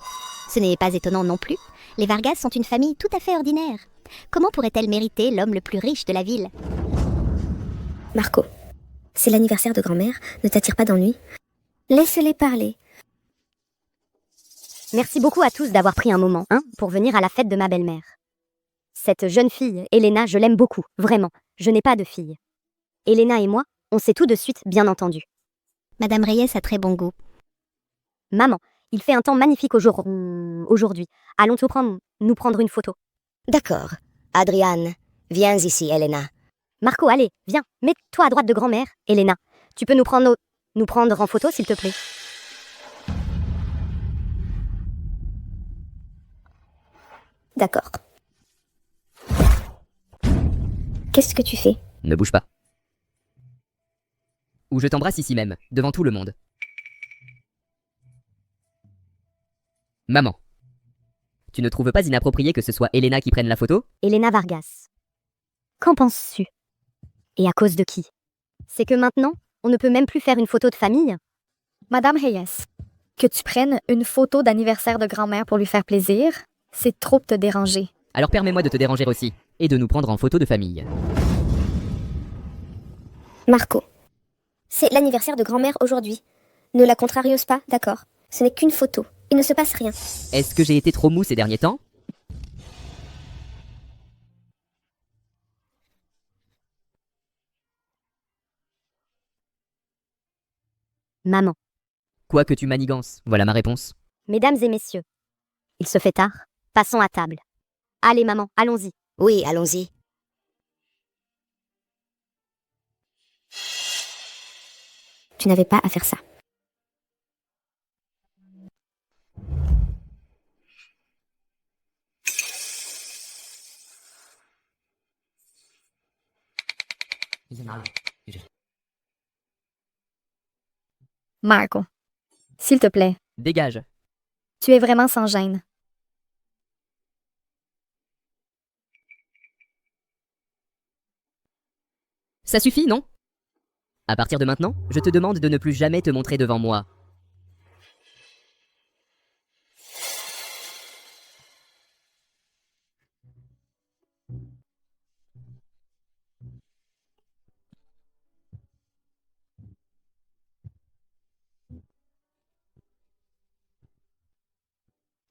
Ce n'est pas étonnant non plus. Les Vargas sont une famille tout à fait ordinaire. Comment pourrait-elle mériter l'homme le plus riche de la ville? Marco, c'est l'anniversaire de grand-mère, ne t'attire pas d'ennui? Laisse-les parler. Merci beaucoup à tous d'avoir pris un moment, pour venir à la fête de ma belle-mère. Cette jeune fille, Elena, je l'aime beaucoup, vraiment. Je n'ai pas de fille. Elena et moi, on s'est tout de suite bien entendu. Madame Reyes a très bon goût. Maman, il fait un temps magnifique aujourd'hui. Allons nous prendre une photo. D'accord. Adriane, viens ici, Elena. Marco, allez, viens, mets-toi à droite de grand-mère. Elena, tu peux nous prendre en photo, s'il te plaît. D'accord. Qu'est-ce que tu fais? Ne bouge pas. Ou je t'embrasse ici même, devant tout le monde. Maman, tu ne trouves pas inapproprié que ce soit Elena qui prenne la photo? Elena Vargas. Qu'en penses-tu? Et à cause de qui? C'est que maintenant, on ne peut même plus faire une photo de famille? Madame Reyes, que tu prennes une photo d'anniversaire de grand-mère pour lui faire plaisir, c'est trop te déranger. Alors permets-moi de te déranger aussi, et de nous prendre en photo de famille. Marco, c'est l'anniversaire de grand-mère aujourd'hui. Ne la contrariose pas, d'accord? Ce n'est qu'une photo. Il ne se passe rien. Est-ce que j'ai été trop mou ces derniers temps? Maman. Quoi que tu manigances, voilà ma réponse. Mesdames et messieurs, il se fait tard. Passons à table. Allez, maman, allons-y. Oui, allons-y. Tu n'avais pas à faire ça. Marco, s'il te plaît, Dégage. tu es vraiment sans gêne. Ça suffit, non? À partir de maintenant, je te demande de ne plus jamais te montrer devant moi.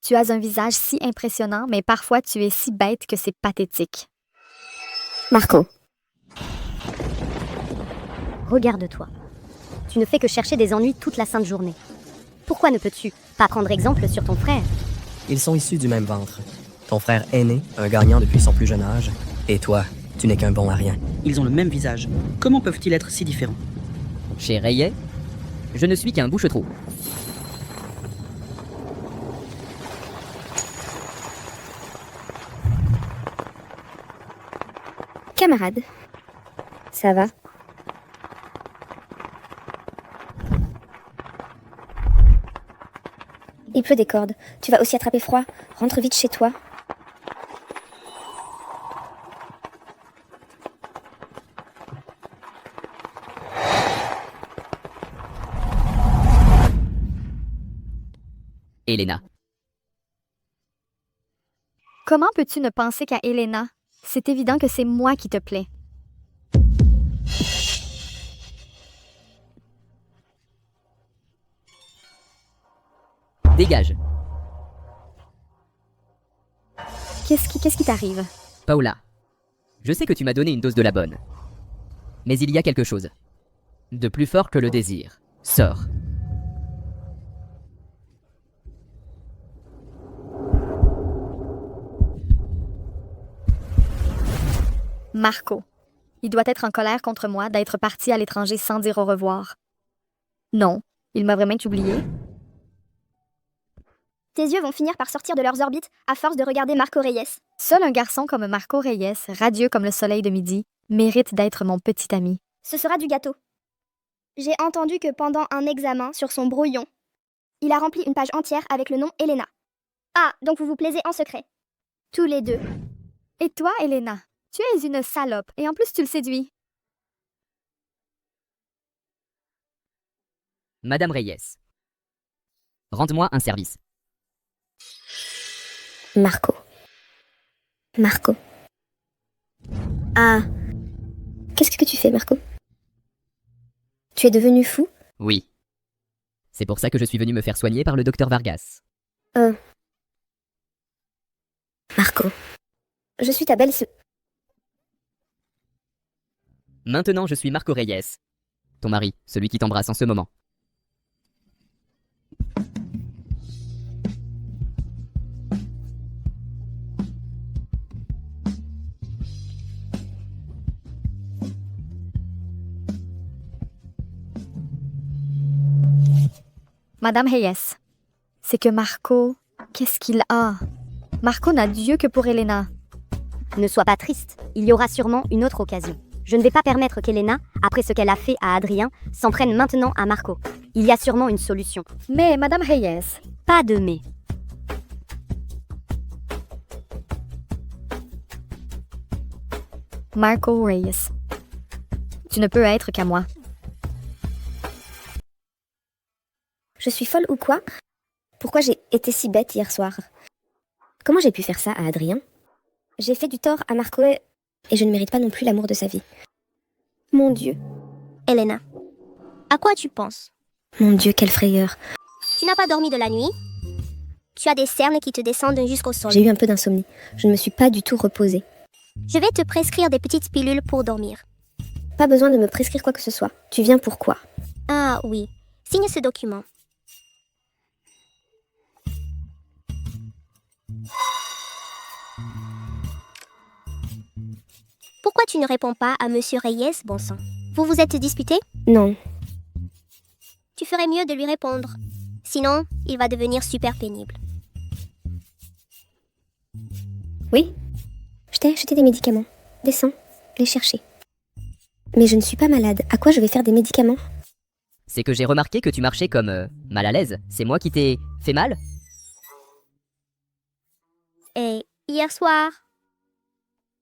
Tu as un visage si impressionnant, mais parfois tu es si bête que c'est pathétique. Marco. Regarde-toi. Tu ne fais que chercher des ennuis toute la sainte journée. Pourquoi ne peux-tu pas prendre exemple sur ton frère? Ils sont issus du même ventre. Ton frère aîné, un gagnant depuis son plus jeune âge, et toi, tu n'es qu'un bon à rien. Ils ont le même visage. Comment peuvent-ils être si différents? Chez Reyes, je ne suis qu'un bouche-trou. Camarade. Ça va? Il pleut des cordes. Tu vas aussi attraper froid. Rentre vite chez toi. Elena. Comment peux-tu ne penser qu'à Elena? C'est évident que c'est moi qui te plais. Dégage. Qu'est-ce qui t'arrive? Paola, je sais que tu m'as donné une dose de la bonne. Mais il y a quelque chose. De plus fort que le désir. Sors. Marco. Il doit être en colère contre moi d'être parti à l'étranger sans dire au revoir. Non, il m'a vraiment oublié. Tes yeux vont finir par sortir de leurs orbites à force de regarder Marco Reyes. Seul un garçon comme Marco Reyes, radieux comme le soleil de midi, mérite d'être mon petit ami. Ce sera du gâteau. J'ai entendu que pendant un examen sur son brouillon, il a rempli une page entière avec le nom Elena. Ah, donc vous vous plaisez en secret. Tous les deux. Et toi, Elena? Tu es une salope, et en plus tu le séduis. Madame Reyes. Rende-moi un service. Marco. Marco. Ah. Qu'est-ce que tu fais, Marco? Tu es devenu fou? Oui. C'est pour ça que je suis venu me faire soigner par le docteur Vargas. Marco. Je suis ta belle Maintenant, je suis Marco Reyes. Ton mari, celui qui t'embrasse en ce moment. Madame Reyes, c'est que Marco, qu'est-ce qu'il a? Marco n'a Dieu que pour Elena. Ne sois pas triste, il y aura sûrement une autre occasion. Je ne vais pas permettre qu'Elena, après ce qu'elle a fait à Adrien, s'en prenne maintenant à Marco. Il y a sûrement une solution. Mais, Madame Reyes... Pas de mais. Marco Reyes. Tu ne peux être qu'à moi. Je suis folle ou quoi? Pourquoi j'ai été si bête hier soir? Comment j'ai pu faire ça à Adrien? J'ai fait du tort à Marco et je ne mérite pas non plus l'amour de sa vie. Mon Dieu. Elena, à quoi tu penses? Mon Dieu, quelle frayeur. Tu n'as pas dormi de la nuit? Tu as des cernes qui te descendent jusqu'au sol. J'ai eu un peu d'insomnie. Je ne me suis pas du tout reposée. Je vais te prescrire des petites pilules pour dormir. Pas besoin de me prescrire quoi que ce soit. Tu viens pour quoi? Ah oui, signe ce document. Pourquoi tu ne réponds pas à Monsieur Reyes, bon sang? Vous vous êtes disputé? Non. Tu ferais mieux de lui répondre. Sinon, il va devenir super pénible. Oui. Je t'ai acheté des médicaments. Descends, les chercher. Mais je ne suis pas malade. À quoi je vais faire des médicaments? C'est que j'ai remarqué que tu marchais comme mal à l'aise. C'est moi qui t'ai fait mal? Et hier soir,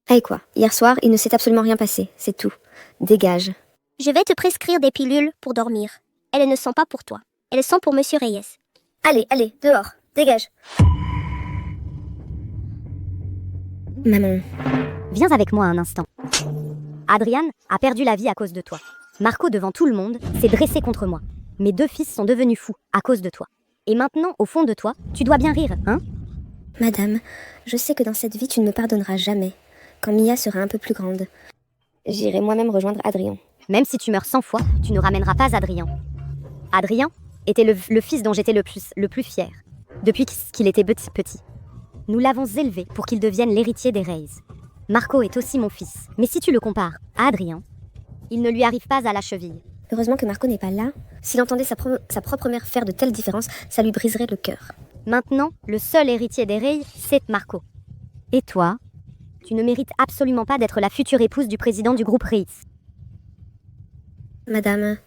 Eh quoi, hier soir, il ne s'est absolument rien passé, c'est tout. Dégage. Je vais te prescrire des pilules pour dormir. Elles ne sont pas pour toi. Elles sont pour Monsieur Reyes. Allez, dehors, dégage. Maman. Viens avec moi un instant. Adrian a perdu la vie à cause de toi. Marco, devant tout le monde, s'est dressé contre moi. Mes 2 fils sont devenus fous à cause de toi. Et maintenant, au fond de toi, tu dois bien rire, hein? Madame, je sais que dans cette vie, tu ne me pardonneras jamais. Quand Mia sera un peu plus grande, j'irai moi-même rejoindre Adrien. Même si tu meurs 100 fois, tu ne ramèneras pas Adrien. Adrien était le fils dont j'étais le plus fier, depuis qu'il était petit. Nous l'avons élevé pour qu'il devienne l'héritier des Reyes. Marco est aussi mon fils, mais si tu le compares à Adrien, il ne lui arrive pas à la cheville. Heureusement que Marco n'est pas là. S'il entendait sa propre mère faire de telles différences, ça lui briserait le cœur. Maintenant, le seul héritier des Reyes, c'est Marco. Et toi, tu ne mérites absolument pas d'être la future épouse du président du groupe Reyes. Madame,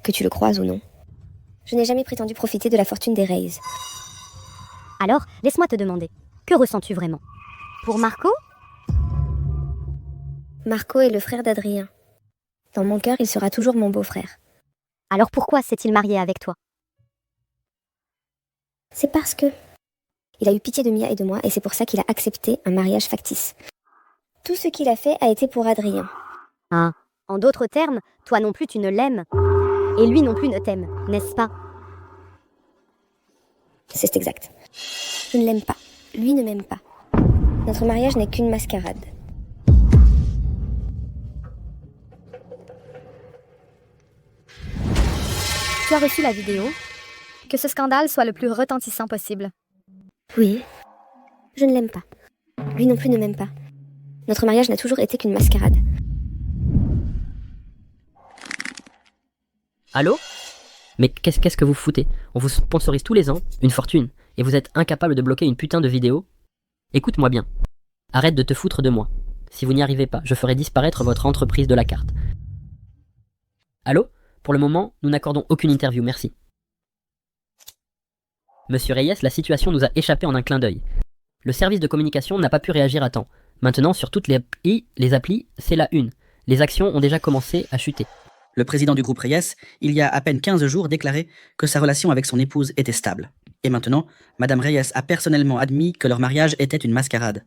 que tu le croises ou non, je n'ai jamais prétendu profiter de la fortune des Reyes. Alors, laisse-moi te demander, que ressens-tu vraiment? Pour Marco? Marco est le frère d'Adrien. Dans mon cœur, il sera toujours mon beau-frère. Alors pourquoi s'est-il marié avec toi? C'est parce que... il a eu pitié de Mia et de moi, et c'est pour ça qu'il a accepté un mariage factice. Tout ce qu'il a fait a été pour Adrien. Ah, en d'autres termes, toi non plus tu ne l'aimes, et lui non plus ne t'aime, n'est-ce pas? C'est exact. Je ne l'aime pas. Lui ne m'aime pas. Notre mariage n'est qu'une mascarade. Tu as reçu la vidéo. Que ce scandale soit le plus retentissant possible. Oui. Je ne l'aime pas. Lui non plus ne m'aime pas. Notre mariage n'a toujours été qu'une mascarade. Allô? Mais qu'est-ce que vous foutez? On vous sponsorise tous les ans, une fortune, et vous êtes incapable de bloquer une putain de vidéo? Écoute-moi bien. Arrête de te foutre de moi. Si vous n'y arrivez pas, je ferai disparaître votre entreprise de la carte. Allô? Pour le moment, nous n'accordons aucune interview, merci. Monsieur Reyes, la situation nous a échappé en un clin d'œil. Le service de communication n'a pas pu réagir à temps. Maintenant, sur toutes les applis, c'est la une. Les actions ont déjà commencé à chuter. Le président du groupe Reyes, il y a à peine 15 jours, déclarait que sa relation avec son épouse était stable. Et maintenant, Madame Reyes a personnellement admis que leur mariage était une mascarade.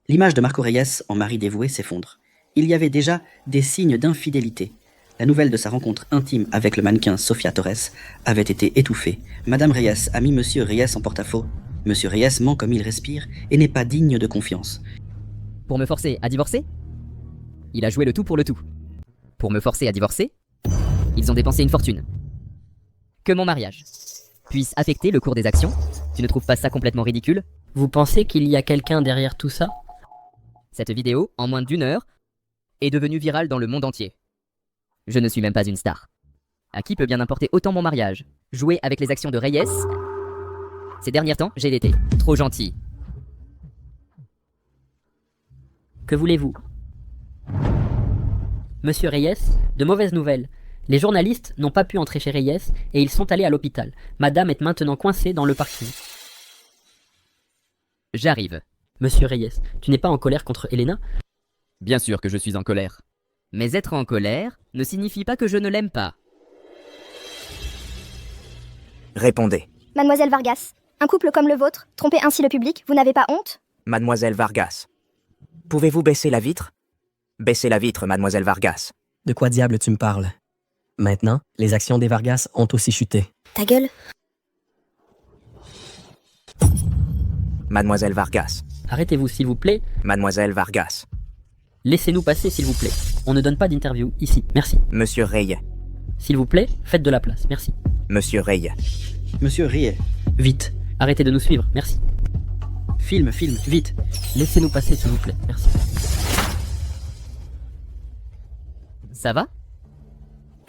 L'image de Marco Reyes, en mari dévoué, s'effondre. Il y avait déjà des signes d'infidélité. La nouvelle de sa rencontre intime avec le mannequin Sofia Torres avait été étouffée. Madame Reyes a mis Monsieur Reyes en porte-à-faux. Monsieur Reyes ment comme il respire et n'est pas digne de confiance. Pour me forcer à divorcer? Il a joué le tout pour le tout. Pour me forcer à divorcer, ils ont dépensé une fortune. Que mon mariage puisse affecter le cours des actions, tu ne trouves pas ça complètement ridicule? Vous pensez qu'il y a quelqu'un derrière tout ça? Cette vidéo, en moins d'1 heure, est devenue virale dans le monde entier. Je ne suis même pas une star. À qui peut bien importer autant mon mariage? Jouer avec les actions de Reyes? Ces derniers temps, j'ai été trop gentil. Que voulez-vous? Monsieur Reyes, de mauvaises nouvelles. Les journalistes n'ont pas pu entrer chez Reyes et ils sont allés à l'hôpital. Madame est maintenant coincée dans le parking. J'arrive. Monsieur Reyes, tu n'es pas en colère contre Elena? Bien sûr que je suis en colère. Mais être en colère ne signifie pas que je ne l'aime pas. Répondez. Mademoiselle Vargas, un couple comme le vôtre, tromper ainsi le public, vous n'avez pas honte? Mademoiselle Vargas. Pouvez-vous baisser la vitre? Baissez la vitre, Mademoiselle Vargas. De quoi diable tu me parles? Maintenant, les actions des Vargas ont aussi chuté. Ta gueule? Mademoiselle Vargas. Arrêtez-vous, s'il vous plaît. Mademoiselle Vargas. Laissez-nous passer, s'il vous plaît. On ne donne pas d'interview ici, merci. Monsieur Reyes. S'il vous plaît, faites de la place, merci. Monsieur Reyes. Monsieur Reyes, vite. Arrêtez de nous suivre, merci. Filme, vite. Laissez-nous passer, s'il vous plaît, merci. Ça va?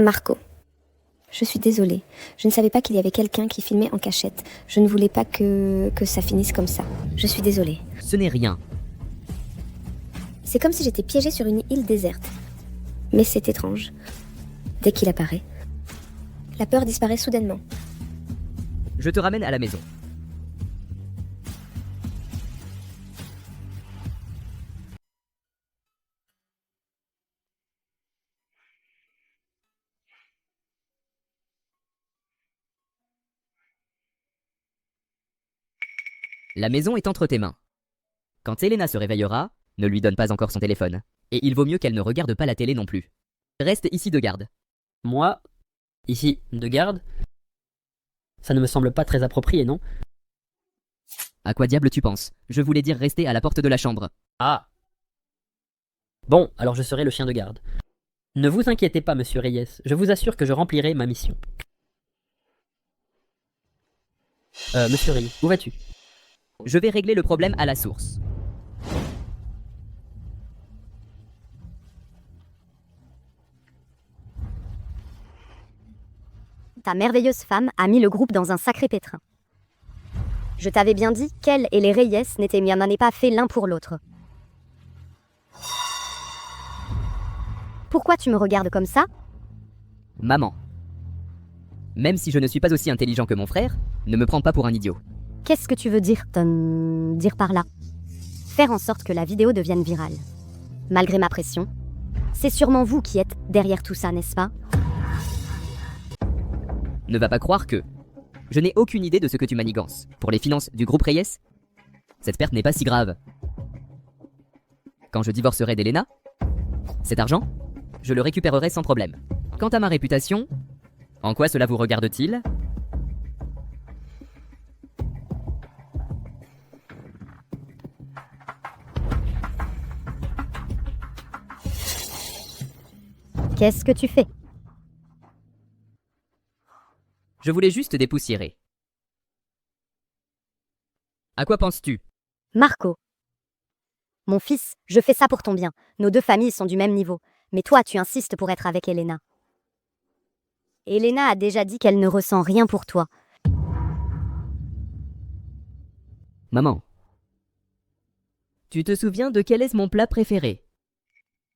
Marco. Je suis désolée. Je ne savais pas qu'il y avait quelqu'un qui filmait en cachette. Je ne voulais pas que ça finisse comme ça. Je suis désolée. Ce n'est rien. C'est comme si j'étais piégée sur une île déserte. Mais c'est étrange. Dès qu'il apparaît, la peur disparaît soudainement. Je te ramène à la maison. La maison est entre tes mains. Quand Elena se réveillera, ne lui donne pas encore son téléphone. Et il vaut mieux qu'elle ne regarde pas la télé non plus. Reste ici de garde. Moi, ici, de garde? Ça ne me semble pas très approprié, non? À quoi diable tu penses? Je voulais dire rester à la porte de la chambre. Ah! Bon, alors je serai le chien de garde. Ne vous inquiétez pas, monsieur Reyes, je vous assure que je remplirai ma mission. Monsieur Reyes, où vas-tu? Je vais régler le problème à la source. Ta merveilleuse femme a mis le groupe dans un sacré pétrin. Je t'avais bien dit qu'elle et les Reyes n'en avaient pas fait l'un pour l'autre. Pourquoi tu me regardes comme ça? Maman. Même si je ne suis pas aussi intelligent que mon frère, ne me prends pas pour un idiot. Qu'est-ce que tu veux dire par là? Faire en sorte que la vidéo devienne virale. Malgré ma pression. C'est sûrement vous qui êtes derrière tout ça, n'est-ce pas? Ne va pas croire que... Je n'ai aucune idée de ce que tu manigances. Pour les finances du groupe Reyes, cette perte n'est pas si grave. Quand je divorcerai d'Elena, cet argent, je le récupérerai sans problème. Quant à ma réputation, en quoi cela vous regarde-t-il? Qu'est-ce que tu fais? Je voulais juste dépoussiérer. À quoi penses-tu? Marco. Mon fils, je fais ça pour ton bien. Nos deux familles sont du même niveau. Mais toi, tu insistes pour être avec Elena. Elena a déjà dit qu'elle ne ressent rien pour toi. Maman. Tu te souviens de quel est mon plat préféré?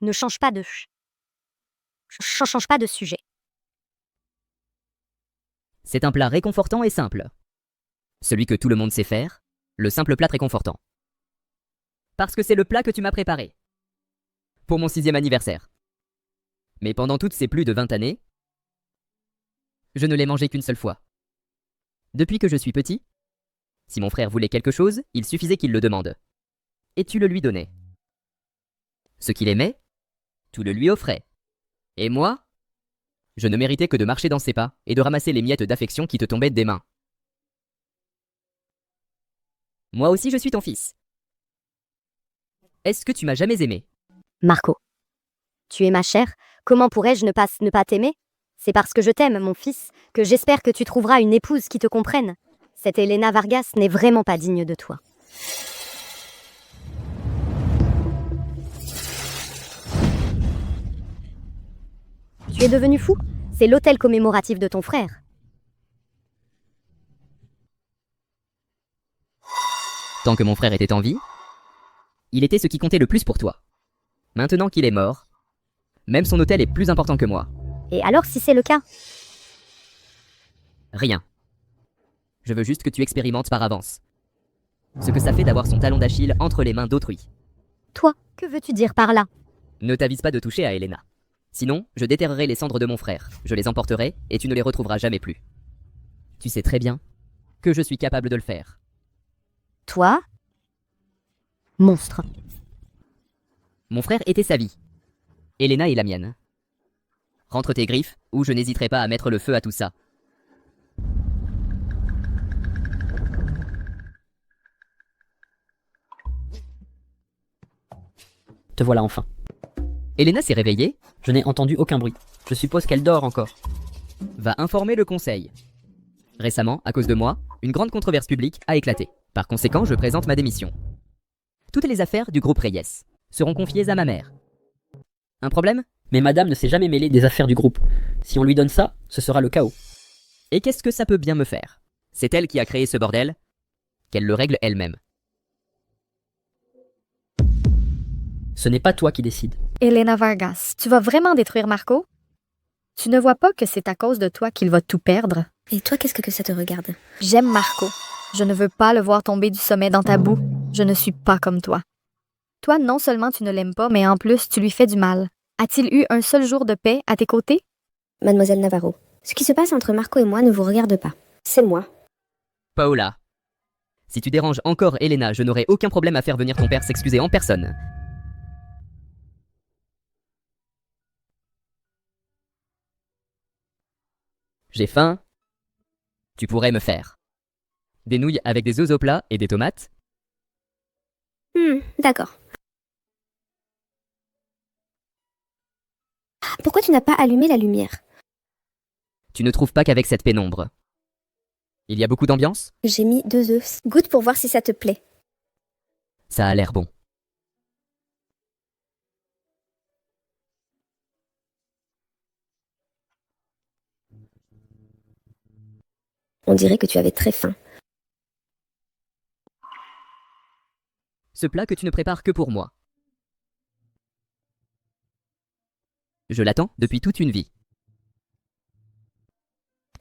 Ne change pas de... Change pas de sujet. C'est un plat réconfortant et simple. Celui que tout le monde sait faire, le simple plat réconfortant. Parce que c'est le plat que tu m'as préparé. Pour mon 6e anniversaire. Mais pendant toutes ces plus de 20 années, je ne l'ai mangé qu'une seule fois. Depuis que je suis petit, si mon frère voulait quelque chose, il suffisait qu'il le demande. Et tu le lui donnais. Ce qu'il aimait, tu le lui offrais. Et moi, je ne méritais que de marcher dans ses pas et de ramasser les miettes d'affection qui te tombaient des mains. Moi aussi je suis ton fils. Est-ce que tu m'as jamais aimé? Marco. Tu es ma chère, comment pourrais-je ne pas t'aimer? C'est parce que je t'aime, mon fils, que j'espère que tu trouveras une épouse qui te comprenne. Cette Elena Vargas n'est vraiment pas digne de toi. Tu es devenu fou? C'est l'hôtel commémoratif de ton frère. Tant que mon frère était en vie, il était ce qui comptait le plus pour toi. Maintenant qu'il est mort, même son hôtel est plus important que moi. Et alors si c'est le cas? Rien. Je veux juste que tu expérimentes par avance ce que ça fait d'avoir son talon d'Achille entre les mains d'autrui. Toi, que veux-tu dire par là? Ne t'avise pas de toucher à Elena. Sinon, je déterrerai les cendres de mon frère, je les emporterai et tu ne les retrouveras jamais plus. Tu sais très bien que je suis capable de le faire. Toi? Monstre. Mon frère était sa vie. Elena est la mienne. Rentre tes griffes, ou je n'hésiterai pas à mettre le feu à tout ça. Te voilà enfin. Elena s'est réveillée? Je n'ai entendu aucun bruit. Je suppose qu'elle dort encore. Va informer le conseil. Récemment, à cause de moi, une grande controverse publique a éclaté. Par conséquent, je présente ma démission. Toutes les affaires du groupe Reyes seront confiées à ma mère. Un problème? Mais madame ne s'est jamais mêlée des affaires du groupe. Si on lui donne ça, ce sera le chaos. Et qu'est-ce que ça peut bien me faire? C'est elle qui a créé ce bordel. Qu'elle le règle elle-même. Ce n'est pas toi qui décides. Elena Vargas, tu vas vraiment détruire Marco? Tu ne vois pas que c'est à cause de toi qu'il va tout perdre? Et toi, qu'est-ce que ça te regarde? J'aime Marco. Je ne veux pas le voir tomber du sommet dans ta boue. Je ne suis pas comme toi. Toi, non seulement tu ne l'aimes pas, mais en plus, tu lui fais du mal. A-t-il eu un seul jour de paix à tes côtés? Mademoiselle Navarro, ce qui se passe entre Marco et moi ne vous regarde pas. C'est moi. Paola, Si tu déranges encore Elena, je n'aurai aucun problème à faire venir ton père s'excuser en personne. J'ai faim. Tu pourrais me faire des nouilles avec des œufs au plat et des tomates. D'accord. Pourquoi tu n'as pas allumé la lumière? Tu ne trouves pas qu'avec cette pénombre, il y a beaucoup d'ambiance? J'ai mis 2 œufs. Goûte pour voir si ça te plaît. Ça a l'air bon. On dirait que tu avais très faim. Ce plat que tu ne prépares que pour moi. Je l'attends depuis toute une vie.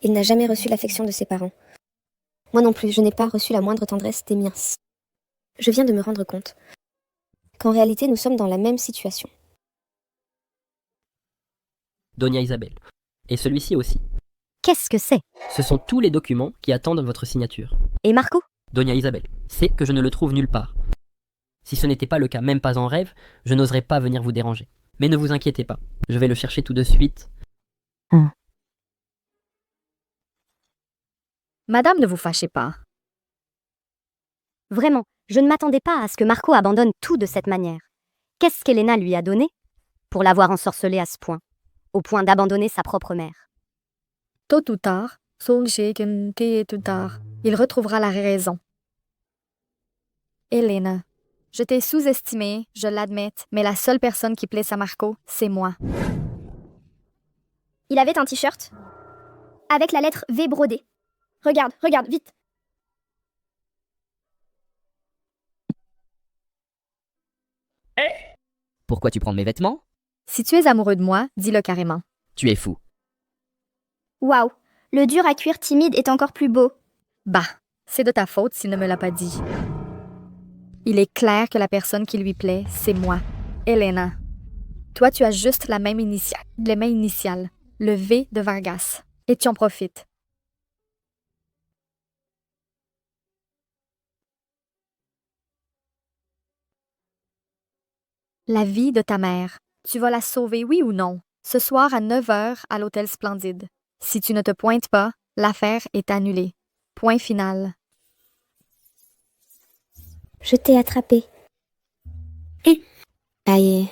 Il n'a jamais reçu l'affection de ses parents. Moi non plus, je n'ai pas reçu la moindre tendresse des miens. Je viens de me rendre compte qu'en réalité, nous sommes dans la même situation. Doña Isabelle. Et celui-ci aussi. Qu'est-ce que c'est? Ce sont tous les documents qui attendent votre signature. Et Marco? Doña Isabelle, c'est que je ne le trouve nulle part. Si ce n'était pas le cas, même pas en rêve, je n'oserais pas venir vous déranger. Mais ne vous inquiétez pas, je vais le chercher tout de suite. Madame, ne vous fâchez pas. Vraiment, je ne m'attendais pas à ce que Marco abandonne tout de cette manière. Qu'est-ce qu'Elena lui a donné pour l'avoir ensorcelé à ce point, au point d'abandonner sa propre mère? Tôt ou tard, il retrouvera la raison. Elena, je t'ai sous-estimée, je l'admets, mais la seule personne qui plaise à Marco, c'est moi. Il avait un t-shirt avec la lettre V brodée. Regarde, regarde, vite. Pourquoi tu prends mes vêtements? Si tu es amoureux de moi, dis-le carrément. Tu es fou. Waouh, le dur à cuire timide est encore plus beau. Bah, c'est de ta faute s'il ne me l'a pas dit. Il est clair que la personne qui lui plaît, c'est moi, Elena. Toi, tu as juste les mêmes initiales, le V de Vargas, et tu en profites. La vie de ta mère, tu vas la sauver, oui ou non? Ce soir à 9h à l'hôtel Splendide. Si tu ne te pointes pas, l'affaire est annulée. Point final. Je t'ai attrapé. Aïe.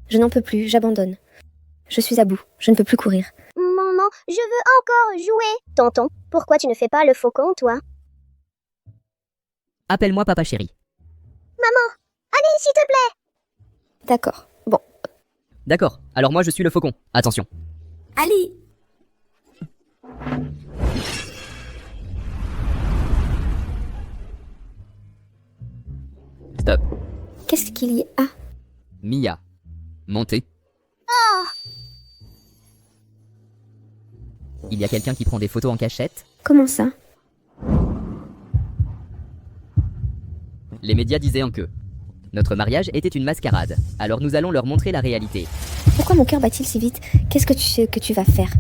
Je n'en peux plus, j'abandonne. Je suis à bout, je ne peux plus courir. Maman, je veux encore jouer. Tonton, pourquoi tu ne fais pas le faucon, toi? Appelle-moi papa chéri. Maman, allez, s'il te plaît. D'accord, bon. D'accord, alors moi je suis le faucon. Attention. Ali. Stop. Qu'est-ce qu'il y a? Mia. Montez. Il y a quelqu'un qui prend des photos en cachette? Comment ça? Les médias disaient en que notre mariage était une mascarade, alors nous allons leur montrer la réalité. Pourquoi mon cœur bat-il si vite? Qu'est-ce que tu vas faire?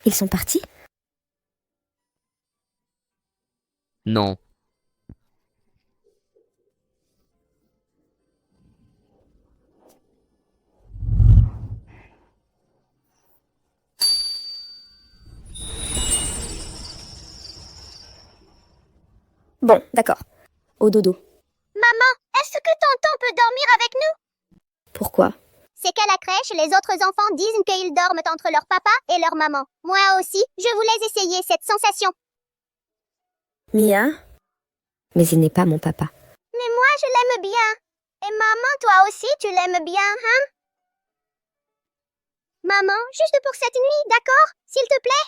Ils sont partis? Non. Bon, d'accord. Au dodo. Maman, est-ce que tonton peut dormir avec nous? Pourquoi? C'est qu'à la crèche, les autres enfants disent qu'ils dorment entre leur papa et leur maman. Moi aussi, je voulais essayer cette sensation. Mia? Mais il n'est pas mon papa. Mais moi, je l'aime bien. Et maman, toi aussi, tu l'aimes bien, hein? Maman, juste pour cette nuit, d'accord? S'il te plaît?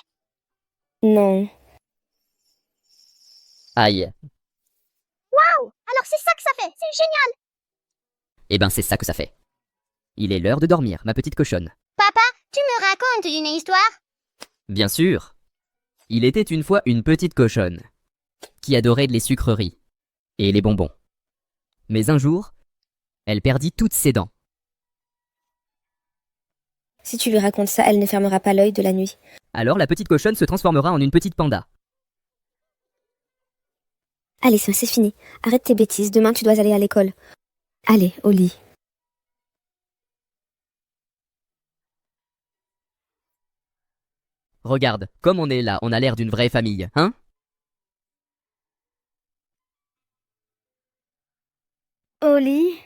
Non. Aïe. Waouh! Alors c'est ça que ça fait, c'est génial! Eh ben c'est ça que ça fait. Il est l'heure de dormir, ma petite cochonne. Papa, tu me racontes une histoire? Bien sûr. Il était une fois une petite cochonne qui adorait les sucreries et les bonbons. Mais un jour, elle perdit toutes ses dents. Si tu lui racontes ça, elle ne fermera pas l'œil de la nuit. Alors la petite cochonne se transformera en une petite panda. Allez, c'est fini. Arrête tes bêtises, demain tu dois aller à l'école. Allez, au lit. Regarde, comme on est là, on a l'air d'une vraie famille, hein? Au lit.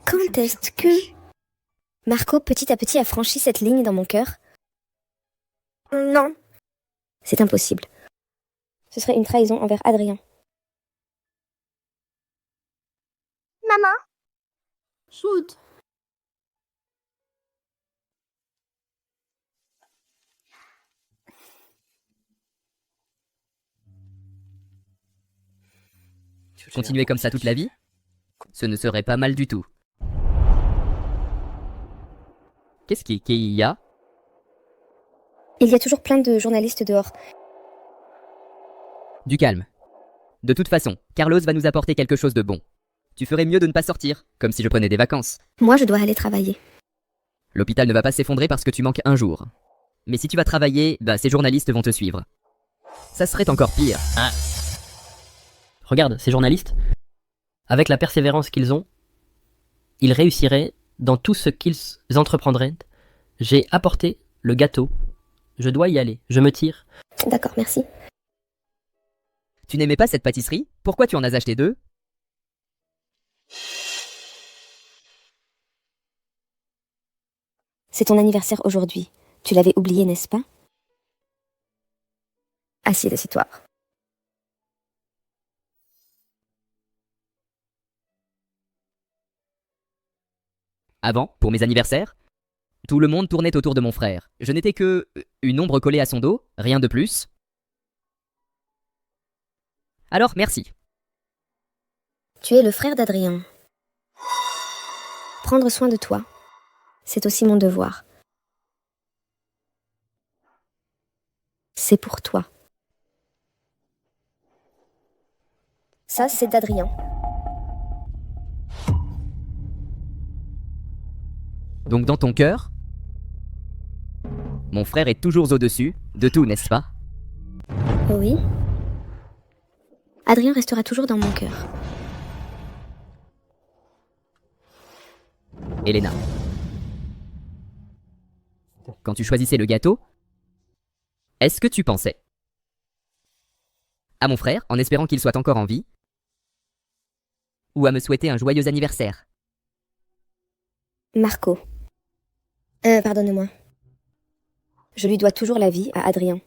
Quand est-ce que... Marco, petit à petit, a franchi cette ligne dans mon cœur? Non. C'est impossible. Ce serait une trahison envers Adrien. Maman? Shoot. Continuer comme ça toute la vie? Ce ne serait pas mal du tout. Qu'est-ce qu'il y a? Il y a toujours plein de journalistes dehors. Du calme. De toute façon, Carlos va nous apporter quelque chose de bon. Tu ferais mieux de ne pas sortir, comme si je prenais des vacances. Moi, je dois aller travailler. L'hôpital ne va pas s'effondrer parce que tu manques un jour. Mais si tu vas travailler, ces journalistes vont te suivre. Ça serait encore pire. Ah. Regarde, ces journalistes, avec la persévérance qu'ils ont, ils réussiraient dans tout ce qu'ils entreprendraient. J'ai apporté le gâteau. Je dois y aller. Je me tire. D'accord, merci. Tu n'aimais pas cette pâtisserie? Pourquoi tu en as acheté 2? C'est ton anniversaire aujourd'hui. Tu l'avais oublié, n'est-ce pas? Assieds-toi. Avant, pour mes anniversaires, tout le monde tournait autour de mon frère. Je n'étais que une ombre collée à son dos, rien de plus. Alors, merci. Tu es le frère d'Adrien. Prendre soin de toi, c'est aussi mon devoir. C'est pour toi. Ça, c'est d'Adrien. Donc dans ton cœur, mon frère est toujours au-dessus de tout, n'est-ce pas? Oui. Adrien restera toujours dans mon cœur. Elena. Quand tu choisissais le gâteau, est-ce que tu pensais à mon frère en espérant qu'il soit encore en vie? Ou à me souhaiter un joyeux anniversaire? Marco. Pardonne-moi. Je lui dois toujours la vie à Adrien.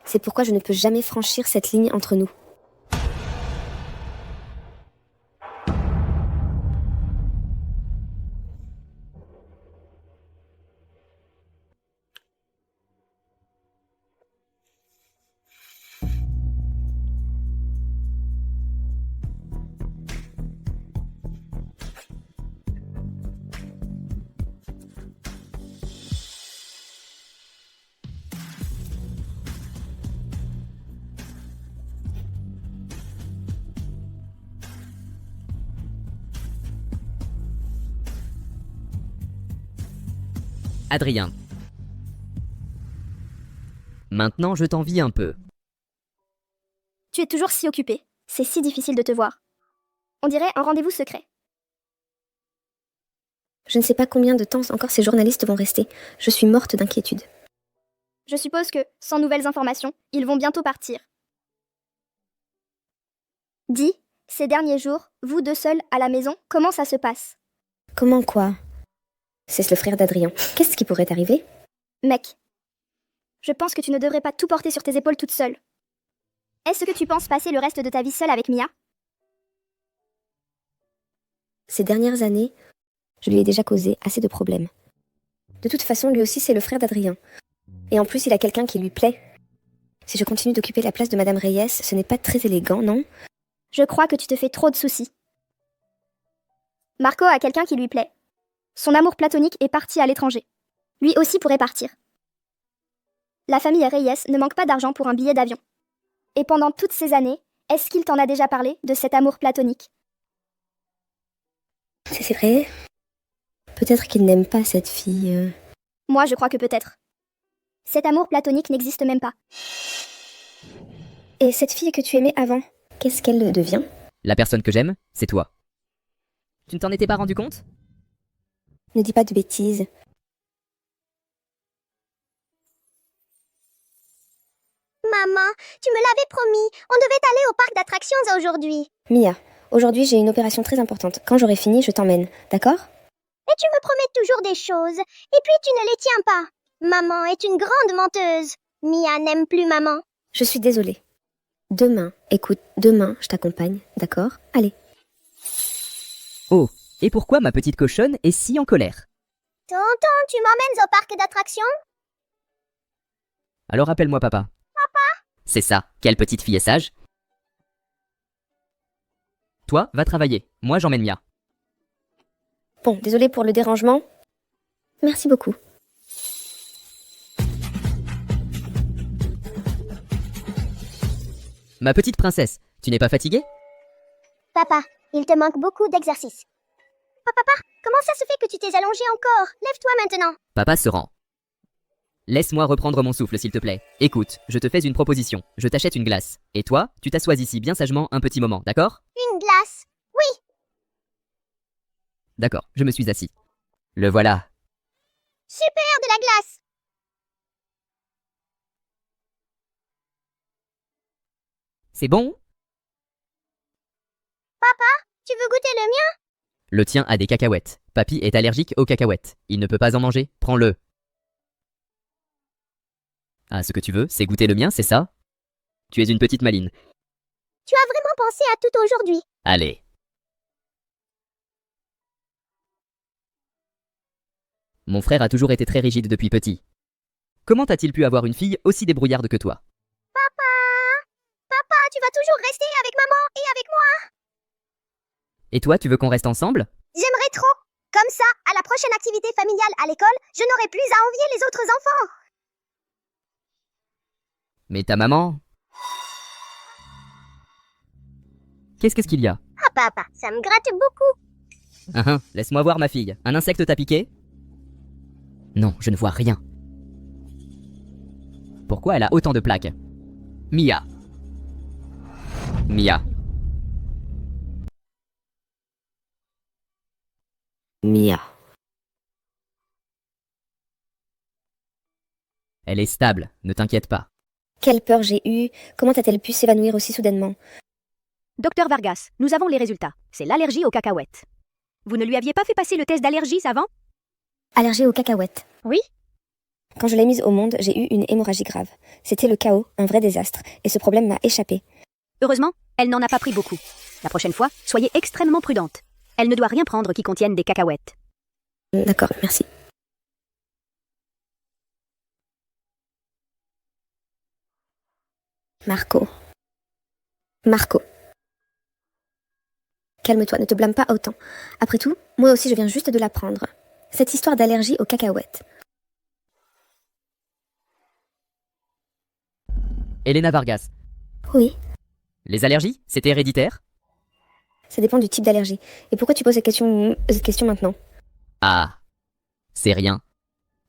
C'est pourquoi je ne peux jamais franchir cette ligne entre nous. Adrien. Maintenant, je t'envie un peu. Tu es toujours si occupé. C'est si difficile de te voir. On dirait un rendez-vous secret. Je ne sais pas combien de temps encore ces journalistes vont rester. Je suis morte d'inquiétude. Je suppose que, sans nouvelles informations, ils vont bientôt partir. Dis, ces derniers jours, vous deux seuls à la maison, comment ça se passe? Comment quoi? C'est le frère d'Adrien. Qu'est-ce qui pourrait arriver? Mec, je pense que tu ne devrais pas tout porter sur tes épaules toute seule. Est-ce que tu penses passer le reste de ta vie seule avec Mia? Ces dernières années, je lui ai déjà causé assez de problèmes. De toute façon, lui aussi, c'est le frère d'Adrien. Et en plus, il a quelqu'un qui lui plaît. Si je continue d'occuper la place de Madame Reyes, ce n'est pas très élégant, non? Je crois que tu te fais trop de soucis. Marco a quelqu'un qui lui plaît. Son amour platonique est parti à l'étranger. Lui aussi pourrait partir. La famille Reyes ne manque pas d'argent pour un billet d'avion. Et pendant toutes ces années, est-ce qu'il t'en a déjà parlé, de cet amour platonique? C'est vrai. Peut-être qu'il n'aime pas cette fille. Moi, je crois que peut-être. Cet amour platonique n'existe même pas. Et cette fille que tu aimais avant, qu'est-ce qu'elle devient? La personne que j'aime, c'est toi. Tu ne t'en étais pas rendu compte? Ne dis pas de bêtises. Maman, tu me l'avais promis. On devait aller au parc d'attractions aujourd'hui. Mia, aujourd'hui j'ai une opération très importante. Quand j'aurai fini, je t'emmène, d'accord? Et tu me promets toujours des choses. Et puis tu ne les tiens pas. Maman est une grande menteuse. Mia n'aime plus maman. Je suis désolée. Demain, écoute, demain, je t'accompagne, d'accord? Allez. Oh, et pourquoi ma petite cochonne est si en colère? Tonton, tu m'emmènes au parc d'attractions? Alors appelle-moi papa. Papa? C'est ça, quelle petite fille est sage. Toi, va travailler. Moi, j'emmène Mia. Bon, désolée pour le dérangement. Merci beaucoup. Ma petite princesse, tu n'es pas fatiguée? Papa, il te manque beaucoup d'exercices. Papa, comment ça se fait que tu t'es allongé encore? Lève-toi maintenant. Papa se rend. Laisse-moi reprendre mon souffle, s'il te plaît. Écoute, je te fais une proposition. Je t'achète une glace. Et toi, tu t'assois ici bien sagement un petit moment, d'accord? Une glace? Oui. D'accord, je me suis assis. Le voilà. Super, de la glace. C'est bon? Papa, tu veux goûter le mien? Le tien a des cacahuètes. Papy est allergique aux cacahuètes. Il ne peut pas en manger. Prends-le. Ah, ce que tu veux, c'est goûter le mien, c'est ça? Tu es une petite maline. Tu as vraiment pensé à tout aujourd'hui. Allez. Mon frère a toujours été très rigide depuis petit. Comment a-t-il pu avoir une fille aussi débrouillarde que toi? Papa, tu vas toujours rester avec maman et avec moi? Et toi, tu veux qu'on reste ensemble? J'aimerais trop. Comme ça, à la prochaine activité familiale à l'école, je n'aurai plus à envier les autres enfants. Mais ta maman... Qu'est-ce qu'il y a? Ah papa, ça me gratte beaucoup. Laisse-moi voir ma fille. Un insecte t'a piqué? Non, je ne vois rien. Pourquoi elle a autant de plaques? Mia. Mia. Mia. Elle est stable, ne t'inquiète pas. Quelle peur j'ai eue. Comment a-t-elle pu s'évanouir aussi soudainement? Docteur Vargas, nous avons les résultats. C'est l'allergie aux cacahuètes. Vous ne lui aviez pas fait passer le test d'allergie avant? Allergie aux cacahuètes. Oui. Quand je l'ai mise au monde, j'ai eu une hémorragie grave. C'était le chaos, un vrai désastre, et ce problème m'a échappé. Heureusement, elle n'en a pas pris beaucoup. La prochaine fois, soyez extrêmement prudente. Elle ne doit rien prendre qui contienne des cacahuètes. D'accord, merci. Marco. Calme-toi, ne te blâme pas autant. Après tout, moi aussi je viens juste de l'apprendre. Cette histoire d'allergie aux cacahuètes. Elena Vargas. Oui, Les allergies, c'est héréditaire? ça dépend du type d'allergie. Et pourquoi tu poses cette question maintenant? Ah. C'est rien.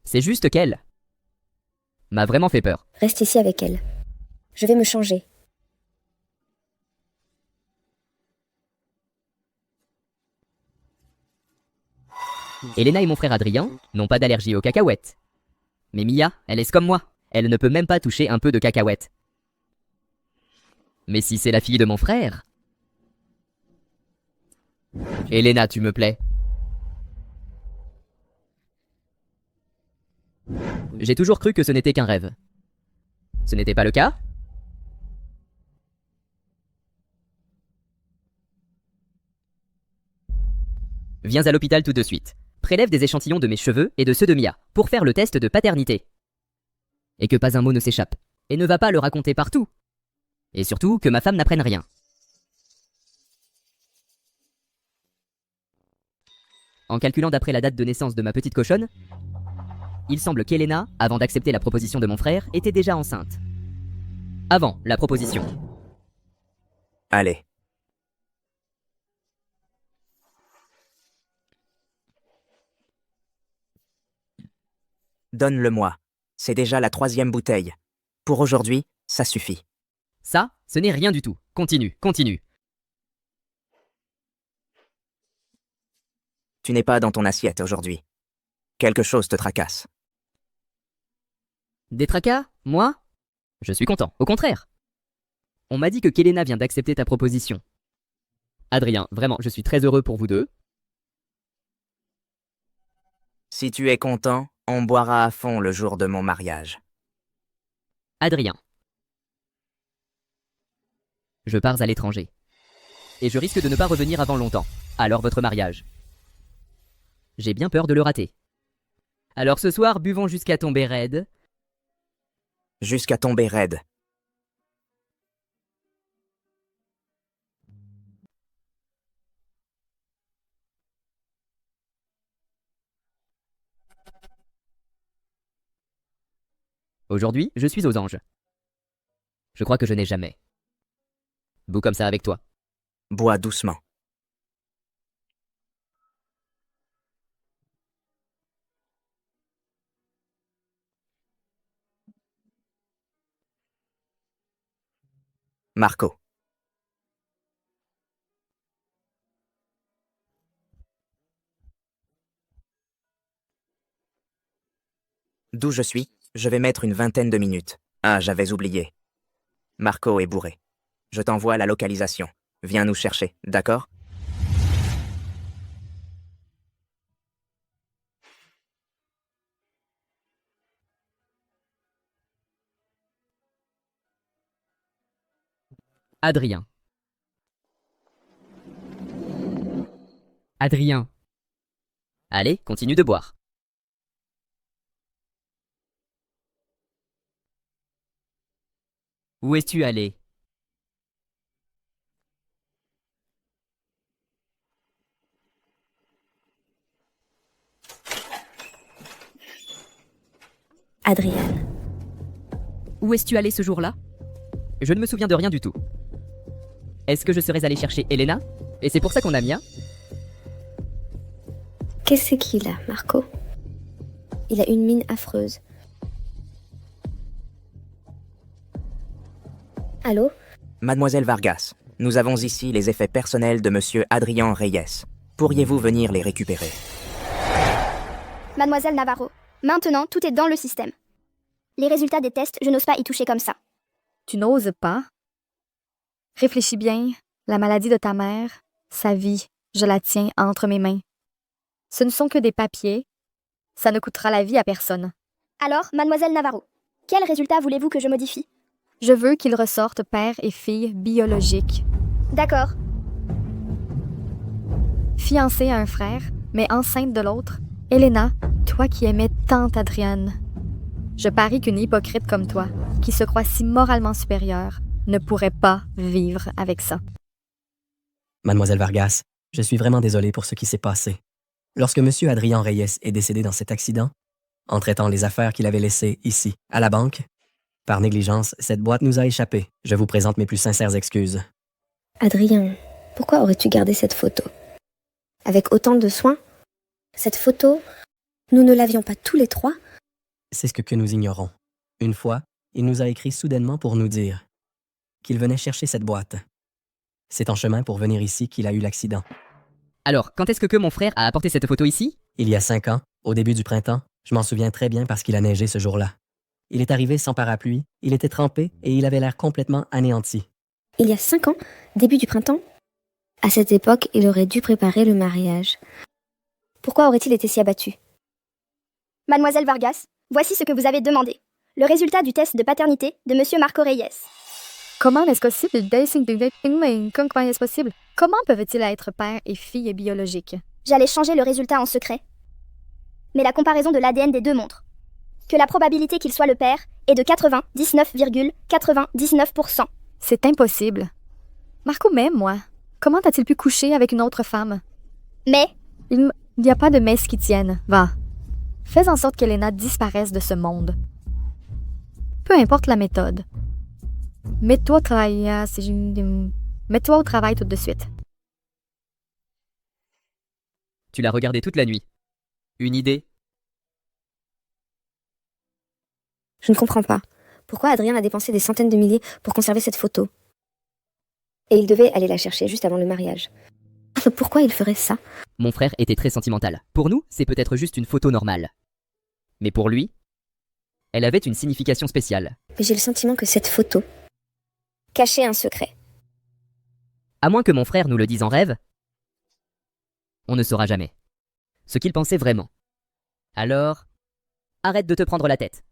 C'est juste qu'elle m'a vraiment fait peur. Reste ici avec elle. Je vais me changer. Elena et mon frère Adrien n'ont pas d'allergie aux cacahuètes. Mais Mia, elle est comme moi. Elle ne peut même pas toucher un peu de cacahuètes. Mais si c'est la fille de mon frère... Elena, tu me plais. J'ai toujours cru que ce n'était qu'un rêve. Ce n'était pas le cas? Viens à l'hôpital tout de suite. prélève des échantillons de mes cheveux et de ceux de Mia pour faire le test de paternité. Et que pas un mot ne s'échappe. Et ne va pas le raconter partout. Et surtout, que ma femme n'apprenne rien. En calculant d'après la date de naissance de ma petite cochonne, il semble qu'Elena, avant d'accepter la proposition de mon frère, était déjà enceinte. Avant la proposition. Allez. Donne-le-moi. C'est déjà la 3e bouteille. Pour aujourd'hui, ça suffit. Ça, ce n'est rien du tout. Continue, continue. Tu n'es pas dans ton assiette aujourd'hui. Quelque chose te tracasse. Des tracas? Moi? Je suis content, au contraire. On m'a dit que Kelena vient d'accepter ta proposition. Adrien, vraiment, je suis très heureux pour vous deux. Si tu es content, on boira à fond le jour de mon mariage. Adrien. Je pars à l'étranger. Et je risque de ne pas revenir avant longtemps. Alors votre mariage. J'ai bien peur de le rater. Alors ce soir, buvons jusqu'à tomber raide. Jusqu'à tomber raide. Aujourd'hui, je suis aux anges. Je crois que je n'ai jamais bu comme ça avec toi. Bois doucement. Marco. D'où je suis, je vais mettre une 20aine de minutes. Ah, j'avais oublié. Marco est bourré. Je t'envoie la localisation. Viens nous chercher, d'accord? Adrien. Adrien. Allez, continue de boire. Où es-tu allé? Adriane. Où es-tu allé ce jour-là? Je ne me souviens de rien du tout. Est-ce que je serais allé chercher Elena? Et c'est pour ça qu'on a Mia? Qu'est-ce qu'il a, Marco? Il a une mine affreuse. Allô? Mademoiselle Vargas, nous avons ici les effets personnels de Monsieur Adrien Reyes. Pourriez-vous venir les récupérer? Mademoiselle Navarro, maintenant tout est dans le système. Les résultats des tests, je n'ose pas y toucher comme ça. Tu n'oses pas? Réfléchis bien, la maladie de ta mère, sa vie, je la tiens entre mes mains. Ce ne sont que des papiers. Ça ne coûtera la vie à personne. Alors, Mademoiselle Navarro, quels résultats voulez-vous que je modifie? Je veux qu'ils ressortent père et fille biologiques. D'accord. Fiancée à un frère, mais enceinte de l'autre. Elena, toi qui aimais tant Adriane. Je parie qu'une hypocrite comme toi, qui se croit si moralement supérieure, ne pourrait pas vivre avec ça. Mademoiselle Vargas, je suis vraiment désolé pour ce qui s'est passé. Lorsque M. Adrien Reyes est décédé dans cet accident, en traitant les affaires qu'il avait laissées ici, à la banque, par négligence, cette boîte nous a échappé. Je vous présente mes plus sincères excuses. Adrien, pourquoi aurais-tu gardé cette photo? Avec autant de soin? Cette photo, nous ne l'avions pas tous les trois? C'est ce que nous ignorons. Une fois, il nous a écrit soudainement pour nous dire qu'il venait chercher cette boîte. C'est en chemin pour venir ici qu'il a eu l'accident. Alors, quand est-ce que mon frère a apporté cette photo ici? Il y a 5 ans, au début du printemps, je m'en souviens très bien parce qu'il a neigé ce jour-là. Il est arrivé sans parapluie, il était trempé et il avait l'air complètement anéanti. Il y a 5 ans, début du printemps? À cette époque, il aurait dû préparer le mariage. Pourquoi aurait-il été si abattu? Mademoiselle Vargas, voici ce que vous avez demandé. Le résultat du test de paternité de Monsieur Marco Reyes. Comment est-ce possible? Comment est-ce possible? Comment peuvent-ils être père et fille biologiques? J'allais changer le résultat en secret. mais la comparaison de l'ADN des deux montre que la probabilité qu'il soit le père est de 99,99%. C'est impossible. Marco m'aime, moi. Comment a-t-il pu coucher avec une autre femme? Mais Il n'y a pas de messe qui tienne. Va. Fais en sorte qu'Elena disparaisse de ce monde. Peu importe la méthode. Mets-toi au travail, mets-toi au travail tout de suite. Tu l'as regardé toute la nuit. Une idée? Je ne comprends pas. Pourquoi Adrien a dépensé des centaines de milliers pour conserver cette photo? Et il devait aller la chercher juste avant le mariage. Pourquoi il ferait ça? Mon frère était très sentimental. Pour nous, c'est peut-être juste une photo normale. Mais pour lui, elle avait une signification spéciale. Mais j'ai le sentiment que cette photo cachait un secret. À moins que mon frère nous le dise en rêve, on ne saura jamais ce qu'il pensait vraiment. Alors, arrête de te prendre la tête.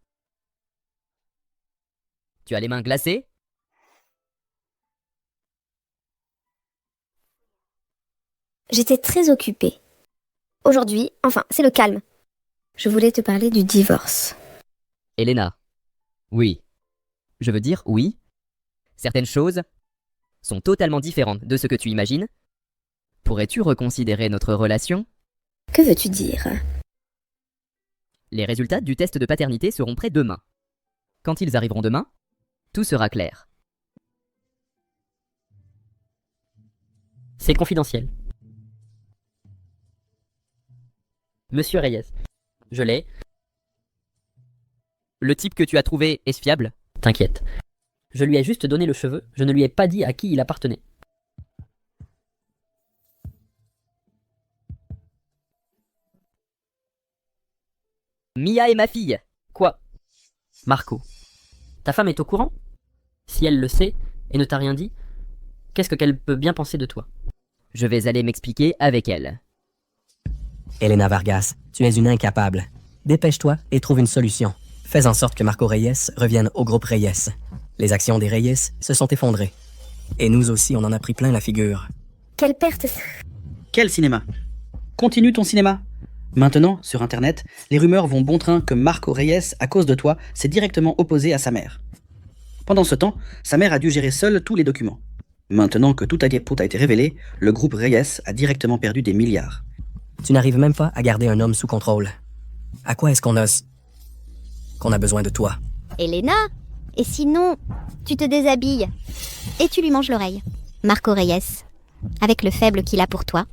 Tu as les mains glacées? J'étais très occupée. Aujourd'hui, enfin, c'est le calme. Je voulais te parler du divorce. Elena. Oui. Je veux dire oui. Certaines choses sont totalement différentes de ce que tu imagines. Pourrais-tu reconsidérer notre relation? Que veux-tu dire? Les résultats du test de paternité seront prêts demain. Quand ils arriveront demain, tout sera clair. C'est confidentiel. Monsieur Reyes. Je l'ai. Le type que tu as trouvé est fiable? T'inquiète. Je lui ai juste donné le cheveu, je ne lui ai pas dit à qui il appartenait. Mia est ma fille. Quoi? Marco. Ta femme est au courant? Si elle le sait et ne t'a rien dit, qu'est-ce qu'elle peut bien penser de toi? Je vais aller m'expliquer avec elle. Elena Vargas, tu es une incapable. Dépêche-toi et trouve une solution. Fais en sorte que Marco Reyes revienne au groupe Reyes. Les actions des Reyes se sont effondrées. Et nous aussi, on en a pris plein la figure. Quelle perte! Quel cinéma? Continue ton cinéma. Maintenant, sur Internet, les rumeurs vont bon train que Marco Reyes, à cause de toi, s'est directement opposé à sa mère. Pendant ce temps, sa mère a dû gérer seule tous les documents. Maintenant que tout a été révélé, le groupe Reyes a directement perdu des milliards. Tu n'arrives même pas à garder un homme sous contrôle. À quoi est-ce qu'on a besoin de toi? Elena? Et sinon, tu te déshabilles et tu lui manges l'oreille. Marco Reyes, avec le faible qu'il a pour toi,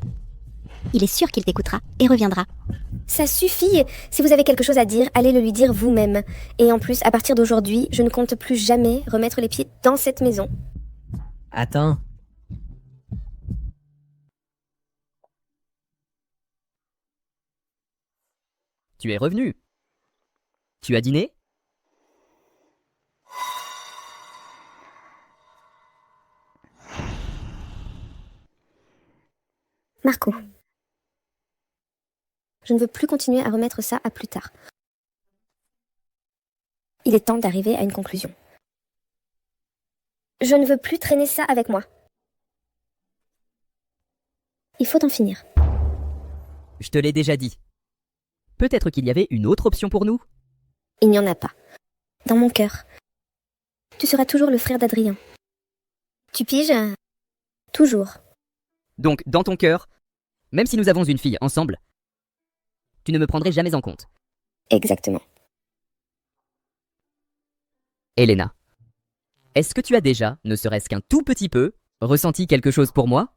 il est sûr qu'il t'écoutera et reviendra. Ça suffit. Si vous avez quelque chose à dire, allez le lui dire vous-même. Et en plus, à partir d'aujourd'hui, je ne compte plus jamais remettre les pieds dans cette maison. Attends. Tu es revenu. Tu as dîné? Marco. Je ne veux plus continuer à remettre ça à plus tard. Il est temps d'arriver à une conclusion. Je ne veux plus traîner ça avec moi. Il faut en finir. Je te l'ai déjà dit. Peut-être qu'il y avait une autre option pour nous? Il n'y en a pas. Dans mon cœur, tu seras toujours le frère d'Adrien. Tu piges? Toujours. Donc, dans ton cœur, même si nous avons une fille ensemble, tu ne me prendrais jamais en compte. Exactement. Elena, est-ce que tu as déjà, ne serait-ce qu'un tout petit peu, ressenti quelque chose pour moi?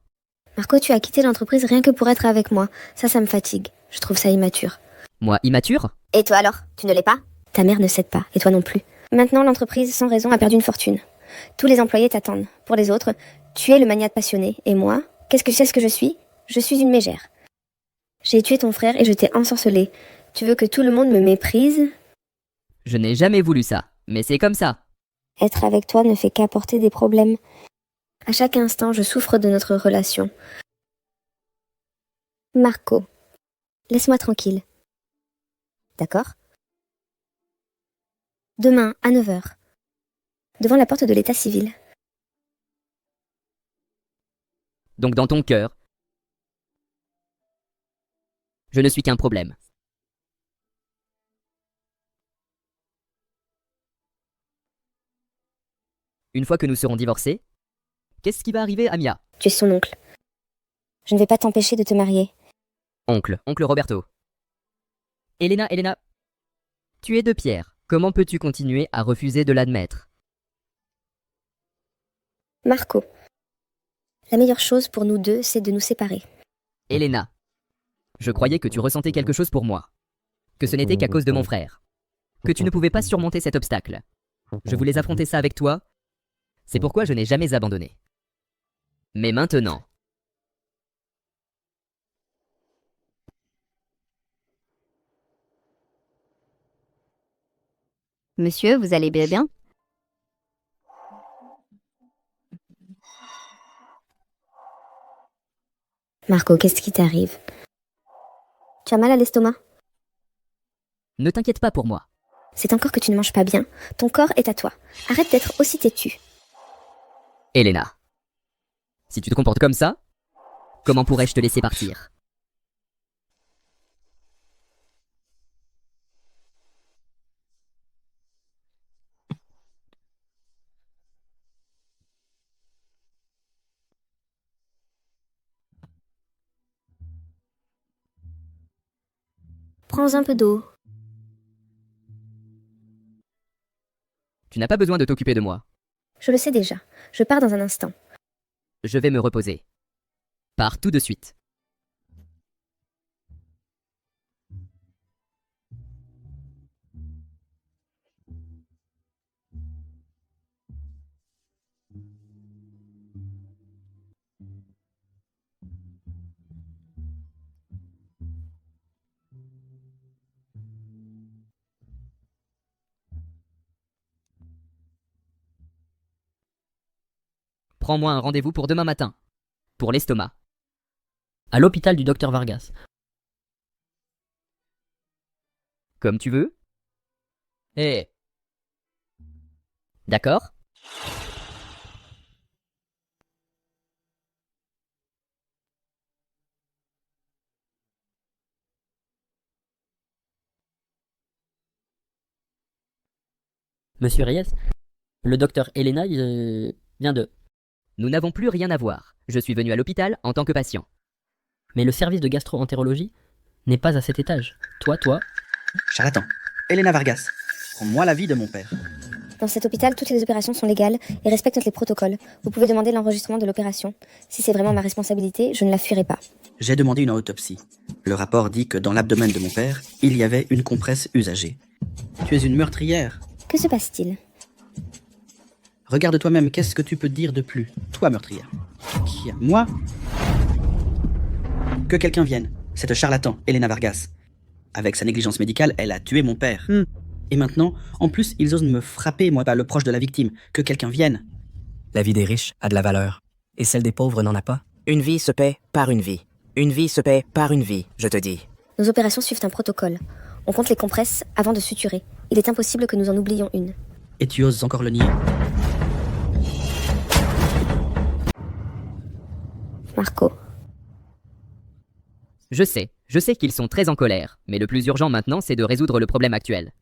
Marco, tu as quitté l'entreprise rien que pour être avec moi. Ça me fatigue. Je trouve ça immature. Moi, immature? Et toi alors, tu ne l'es pas? Ta mère ne cède pas, et toi non plus. Maintenant, l'entreprise, sans raison, a perdu une fortune. Tous les employés t'attendent. Pour les autres, tu es le magnate passionné. Et moi, qu'est-ce que je suis? Je suis une mégère. J'ai tué ton frère et je t'ai ensorcelé. Tu veux que tout le monde me méprise? Je n'ai jamais voulu ça, mais c'est comme ça. Être avec toi ne fait qu'apporter des problèmes. À chaque instant, je souffre de notre relation. Marco, laisse-moi tranquille. D'accord? Demain, à 9h, devant la porte de l'état civil. Donc dans ton cœur, je ne suis qu'un problème. Une fois que nous serons divorcés, qu'est-ce qui va arriver à Mia? Tu es son oncle. Je ne vais pas t'empêcher de te marier. Oncle Roberto. Elena, tu es de pierre. Comment peux-tu continuer à refuser de l'admettre? Marco, la meilleure chose pour nous deux, c'est de nous séparer. Elena, je croyais que tu ressentais quelque chose pour moi. Que ce n'était qu'à cause de mon frère. Que tu ne pouvais pas surmonter cet obstacle. Je voulais affronter ça avec toi. C'est pourquoi je n'ai jamais abandonné. Mais maintenant... Monsieur, vous allez bien? Marco, qu'est-ce qui t'arrive? Tu as mal à l'estomac? Ne t'inquiète pas pour moi. C'est encore que tu ne manges pas bien. Ton corps est à toi. Arrête d'être aussi têtu. Elena, si tu te comportes comme ça, comment pourrais-je te laisser partir? Prends un peu d'eau. Tu n'as pas besoin de t'occuper de moi. Je le sais déjà. Je pars dans un instant. Je vais me reposer. Pars tout de suite. Prends-moi un rendez-vous pour demain matin. Pour l'estomac. À l'hôpital du docteur Vargas. Comme tu veux. Eh. D'accord? Monsieur Reyes, le docteur Elena vient de... Nous n'avons plus rien à voir. Je suis venu à l'hôpital en tant que patient. Mais le service de gastro-entérologie n'est pas à cet étage. Toi... Charlatan. Elena Vargas, prends-moi l'avis de mon père. Dans cet hôpital, toutes les opérations sont légales et respectent les protocoles. Vous pouvez demander l'enregistrement de l'opération. Si c'est vraiment ma responsabilité, je ne la fuirai pas. J'ai demandé une autopsie. Le rapport dit que dans l'abdomen de mon père, il y avait une compresse usagée. Tu es une meurtrière. Que se passe-t-il? Regarde toi-même, qu'est-ce que tu peux dire de plus? Toi, meurtrière. Qui? Moi? Que quelqu'un vienne. Cette charlatan, Elena Vargas. Avec sa négligence médicale, elle a tué mon père. Et maintenant, en plus, ils osent me frapper, moi, pas le proche de la victime. Que quelqu'un vienne. La vie des riches a de la valeur, et celle des pauvres n'en a pas. Une vie se paie par une vie. Une vie se paie par une vie, je te dis. Nos opérations suivent un protocole. On compte les compresses avant de suturer. Il est impossible que nous en oublions une. Et tu oses encore le nier? Marco. Je sais qu'ils sont très en colère, mais le plus urgent maintenant, c'est de résoudre le problème actuel.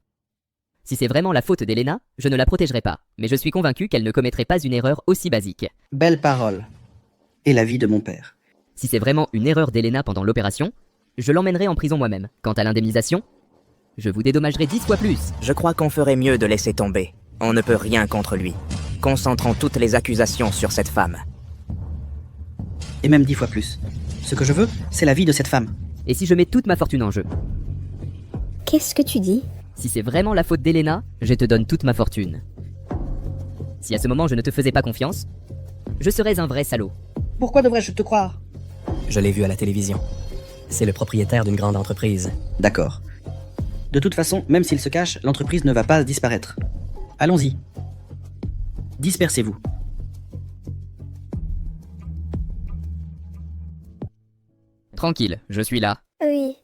Si c'est vraiment la faute d'Elena, je ne la protégerai pas, mais je suis convaincu qu'elle ne commettrait pas une erreur aussi basique. Belle parole. Et la vie de mon père. Si c'est vraiment une erreur d'Elena pendant l'opération, je l'emmènerai en prison moi-même. Quant à l'indemnisation, je vous dédommagerai 10 fois plus. Je crois qu'on ferait mieux de laisser tomber. On ne peut rien contre lui. Concentrons toutes les accusations sur cette femme. Et même 10 fois plus. Ce que je veux, c'est la vie de cette femme. Et si je mets toute ma fortune en jeu? Qu'est-ce que tu dis? Si c'est vraiment la faute d'Elena, je te donne toute ma fortune. Si à ce moment je ne te faisais pas confiance, je serais un vrai salaud. Pourquoi devrais-je te croire? Je l'ai vu à la télévision. C'est le propriétaire d'une grande entreprise. D'accord. De toute façon, même s'il se cache, l'entreprise ne va pas disparaître. Allons-y. Dispersez-vous. Tranquille, je suis là. Oui.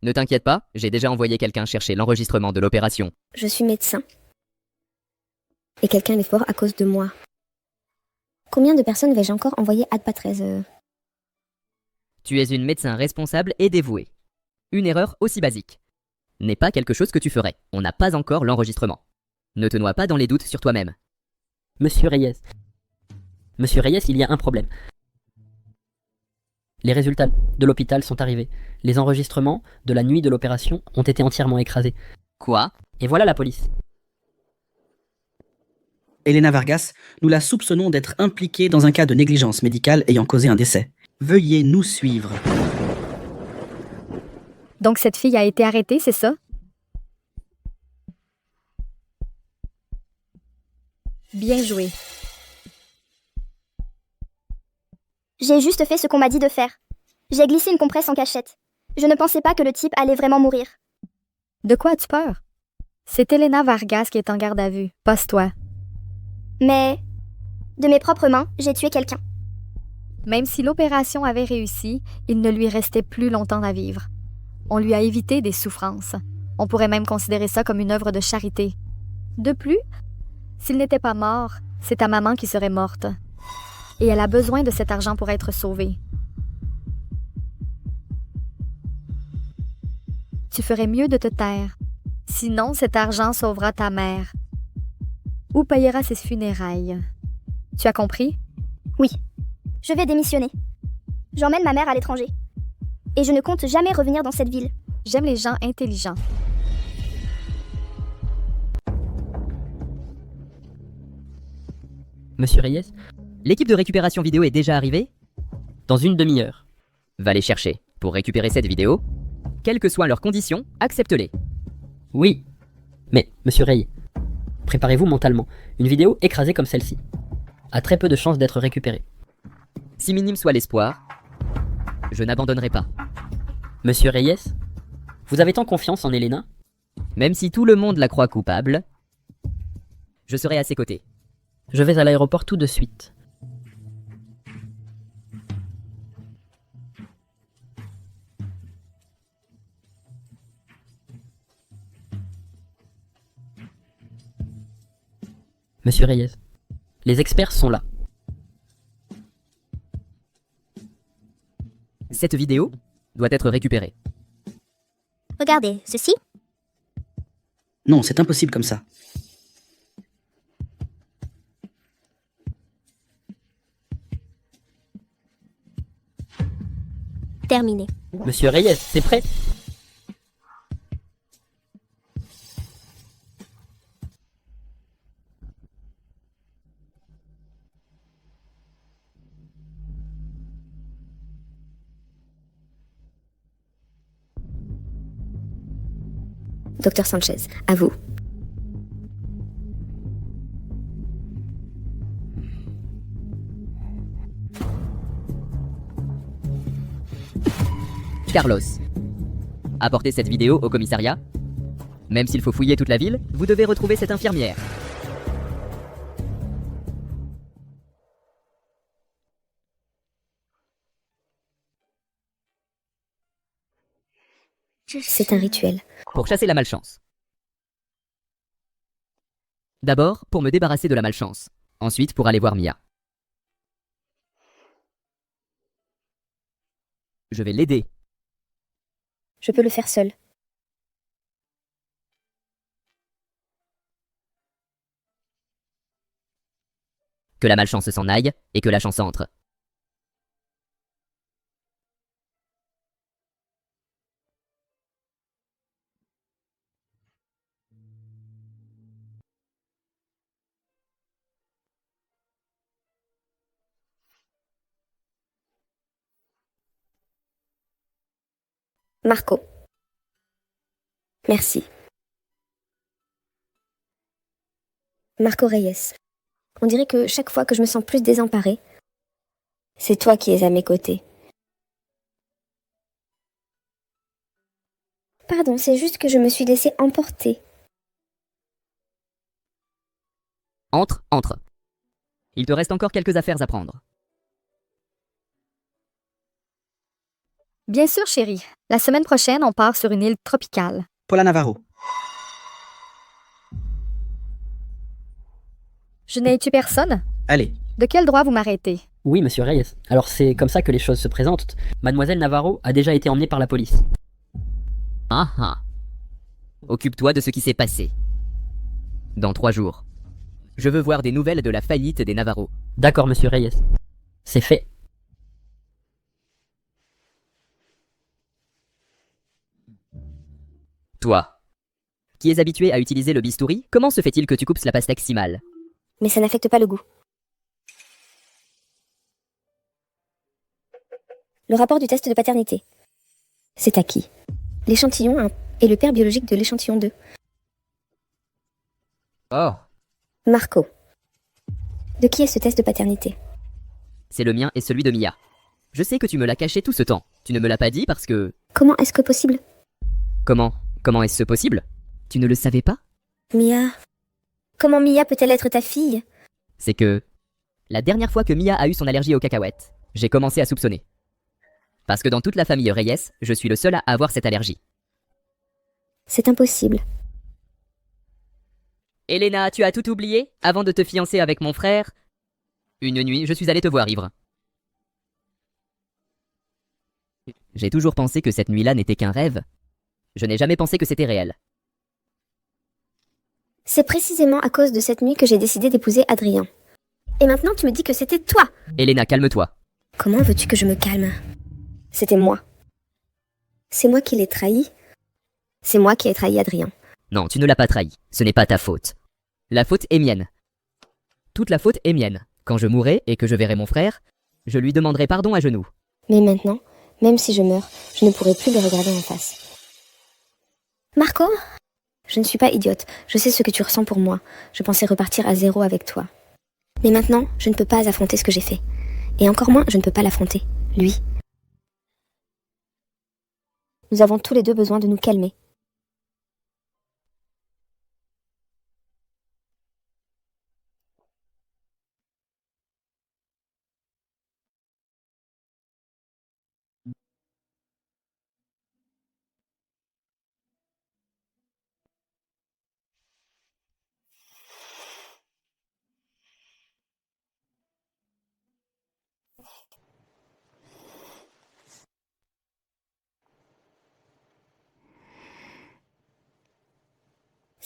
Ne t'inquiète pas, j'ai déjà envoyé quelqu'un chercher l'enregistrement de l'opération. Je suis médecin. Et quelqu'un est mort à cause de moi. Combien de personnes vais-je encore envoyer ad patrese? Tu es une médecin responsable et dévouée. Une erreur aussi basique. n'est pas quelque chose que tu ferais. On n'a pas encore l'enregistrement. Ne te noie pas dans les doutes sur toi-même. Monsieur Reyes. Monsieur Reyes, il y a un problème. Les résultats de l'hôpital sont arrivés. Les enregistrements de la nuit de l'opération ont été entièrement écrasés. Quoi? Et voilà la police. Elena Vargas, nous la soupçonnons d'être impliquée dans un cas de négligence médicale ayant causé un décès. Veuillez nous suivre. Donc cette fille a été arrêtée, c'est ça? Bien joué. J'ai juste fait ce qu'on m'a dit de faire. J'ai glissé une compresse en cachette. Je ne pensais pas que le type allait vraiment mourir. De quoi as-tu peur? C'est Elena Vargas qui est en garde à vue, pas toi. Mais, de mes propres mains, j'ai tué quelqu'un. Même si l'opération avait réussi, il ne lui restait plus longtemps à vivre. On lui a évité des souffrances. On pourrait même considérer ça comme une œuvre de charité. De plus, s'il n'était pas mort, c'est ta maman qui serait morte. Et elle a besoin de cet argent pour être sauvée. Tu ferais mieux de te taire. Sinon, cet argent sauvera ta mère. Ou payera ses funérailles. Tu as compris? Oui. Je vais démissionner. J'emmène ma mère à l'étranger. Et je ne compte jamais revenir dans cette ville. J'aime les gens intelligents. Monsieur Reyes, L'équipe de récupération vidéo est déjà arrivée? dans une demi-heure. Va les chercher. Pour récupérer cette vidéo, quelles que soient leurs conditions, accepte-les. Oui. Mais, monsieur Rey, préparez-vous mentalement. Une vidéo écrasée comme celle-ci a très peu de chances d'être récupérée. Si minime soit l'espoir, je n'abandonnerai pas. Monsieur Reyes, vous avez tant confiance en Elena? Même si tout le monde la croit coupable, je serai à ses côtés. Je vais à l'aéroport tout de suite. Monsieur Reyes, les experts sont là. Cette vidéo doit être récupérée. Regardez, ceci. Non, c'est impossible comme ça. Terminé. Monsieur Reyes, c'est prêt? Docteur Sanchez, à vous. Carlos, apportez cette vidéo au commissariat. Même s'il faut fouiller toute la ville, vous devez retrouver cette infirmière. C'est un rituel. Pour chasser la malchance. D'abord, pour me débarrasser de la malchance. Ensuite, pour aller voir Mia. Je vais l'aider. Je peux le faire seul. Que la malchance s'en aille et que la chance entre. Marco. Merci. Marco Reyes. On dirait que chaque fois que je me sens plus désemparée, c'est toi qui es à mes côtés. Pardon, c'est juste que je me suis laissée emporter. Entre. Il te reste encore quelques affaires à prendre. Bien sûr, chérie. La semaine prochaine, on part sur une île tropicale. Paula Navarro. Je n'ai tué personne. Allez. De quel droit vous m'arrêtez? Oui, monsieur Reyes. Alors c'est comme ça que les choses se présentent. Mademoiselle Navarro a déjà été emmenée par la police. Ah ah. Occupe-toi de ce qui s'est passé. Dans 3 jours. Je veux voir des nouvelles de la faillite des Navarro. D'accord, monsieur Reyes. C'est fait. Toi, qui es habitué à utiliser le bistouri, comment se fait-il que tu coupes la pastèque si mal? Mais ça n'affecte pas le goût. Le rapport du test de paternité. C'est à qui? L'échantillon 1 et le père biologique de l'échantillon 2. Oh, Marco. De qui est ce test de paternité? c'est le mien et celui de Mia. Je sais que tu me l'as caché tout ce temps. Tu ne me l'as pas dit parce que... Comment est-ce que possible? Comment est-ce possible? Tu ne le savais pas? Mia. Comment Mia peut-elle être ta fille? C'est que... La dernière fois que Mia a eu son allergie aux cacahuètes, j'ai commencé à soupçonner. Parce que dans toute la famille Reyes, je suis le seul à avoir cette allergie. C'est impossible. Elena, tu as tout oublié? Avant de te fiancer avec mon frère, une nuit, je suis allé te voir ivre. J'ai toujours pensé que cette nuit-là n'était qu'un rêve. Je n'ai jamais pensé que c'était réel. C'est précisément à cause de cette nuit que j'ai décidé d'épouser Adrien. Et maintenant tu me dis que c'était toi! Elena, calme-toi. Comment veux-tu que je me calme? C'était moi. C'est moi qui l'ai trahi. C'est moi qui ai trahi Adrien. Non, tu ne l'as pas trahi. Ce n'est pas ta faute. La faute est mienne. Toute la faute est mienne. Quand je mourrai et que je verrai mon frère, je lui demanderai pardon à genoux. Mais maintenant, même si je meurs, je ne pourrai plus le regarder en face. Marco? Je ne suis pas idiote. Je sais ce que tu ressens pour moi. Je pensais repartir à zéro avec toi. Mais maintenant, je ne peux pas affronter ce que j'ai fait. Et encore moins, je ne peux pas l'affronter. Lui. Nous avons tous les deux besoin de nous calmer.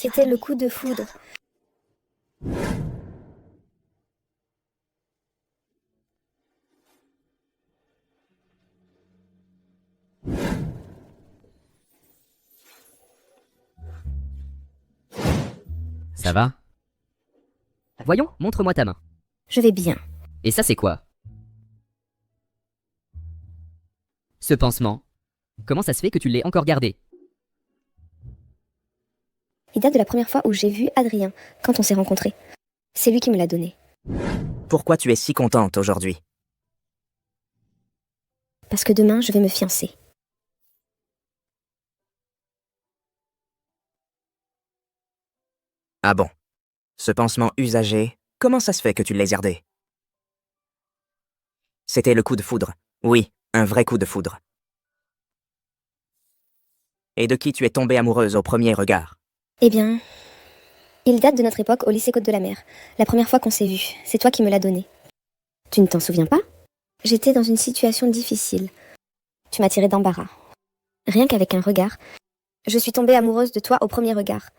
C'était le coup de foudre. Ça va? Voyons, montre-moi ta main. Je vais bien. Et ça c'est quoi? Ce pansement. Comment ça se fait que tu l'aies encore gardé? Il date de la première fois où j'ai vu Adrien, quand on s'est rencontrés. C'est lui qui me l'a donné. Pourquoi tu es si contente aujourd'hui? Parce que demain, je vais me fiancer. Ah bon? Ce pansement usagé, comment ça se fait que tu l'aies gardé? C'était le coup de foudre. Oui, un vrai coup de foudre. Et de qui tu es tombée amoureuse au premier regard? Eh bien, il date de notre époque au lycée Côte-de-la-Mer. La première fois qu'on s'est vus, c'est toi qui me l'as donné. Tu ne t'en souviens pas? J'étais dans une situation difficile. Tu m'as tiré d'embarras. Rien qu'avec un regard, je suis tombée amoureuse de toi au premier regard.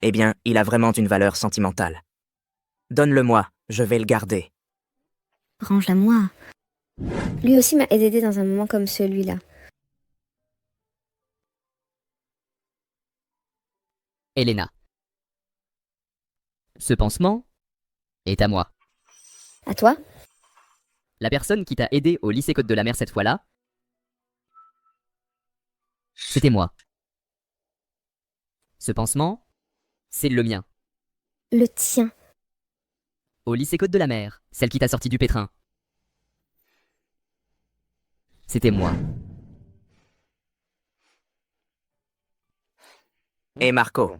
Eh bien, il a vraiment une valeur sentimentale. Donne-le-moi, je vais le garder. Range-la-moi. Lui aussi m'a aidé dans un moment comme celui-là. Elena. Ce pansement est à moi. À toi? La personne qui t'a aidé au lycée Côte-de-la-Mer cette fois-là, c'était moi. Ce pansement, c'est le mien. Le tien. Au lycée Côte-de-la-Mer, celle qui t'a sorti du pétrin. C'était moi. Et Marco,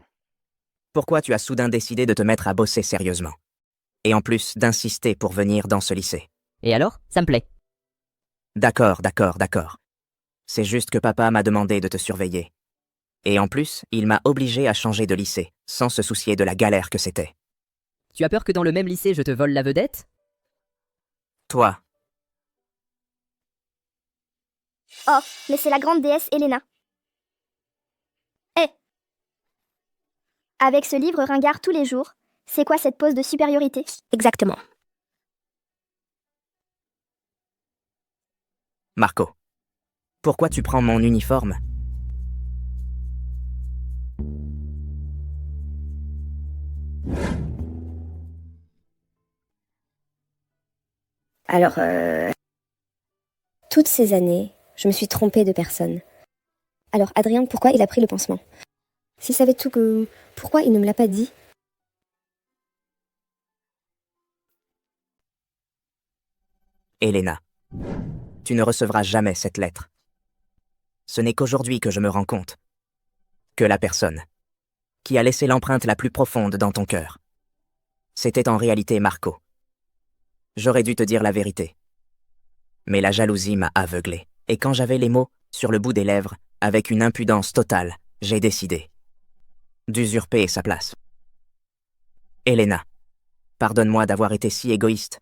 pourquoi tu as soudain décidé de te mettre à bosser sérieusement? Et en plus d'insister pour venir dans ce lycée? Et alors, ça me plaît. D'accord. C'est juste que papa m'a demandé de te surveiller. Et en plus, il m'a obligé à changer de lycée, sans se soucier de la galère que c'était. Tu as peur que dans le même lycée je te vole la vedette? Toi, Oh, mais c'est la grande déesse Helena. Eh. Avec ce livre ringard tous les jours, c'est quoi cette pose de supériorité? Exactement. Marco, pourquoi tu prends mon uniforme? Alors, toutes ces années, je me suis trompée de personne. Alors, Adrien, pourquoi il a pris le pansement? S'il savait tout pourquoi il ne me l'a pas dit? Helena, tu ne recevras jamais cette lettre. Ce n'est qu'aujourd'hui que je me rends compte que la personne qui a laissé l'empreinte la plus profonde dans ton cœur, c'était en réalité Marco. J'aurais dû te dire la vérité. Mais la jalousie m'a aveuglé, et quand j'avais les mots sur le bout des lèvres, avec une impudence totale, j'ai décidé d'usurper sa place. Helena, pardonne-moi d'avoir été si égoïste.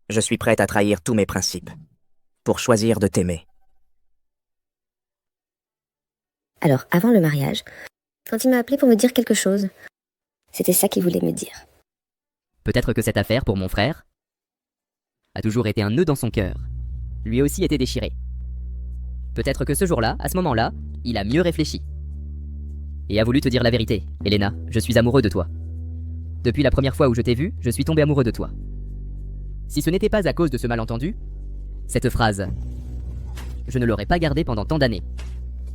Je suis prête à trahir tous mes principes pour choisir de t'aimer. Alors, avant le mariage, quand il m'a appelé pour me dire quelque chose, c'était ça qu'il voulait me dire. Peut-être que cette affaire, pour mon frère, a toujours été un nœud dans son cœur. Lui aussi était déchiré. Peut-être que ce jour-là, à ce moment-là, il a mieux réfléchi. Et a voulu te dire la vérité. Helena, je suis amoureux de toi. Depuis la première fois où je t'ai vue, je suis tombé amoureux de toi. Si ce n'était pas à cause de ce malentendu, cette phrase, je ne l'aurais pas gardée pendant tant d'années.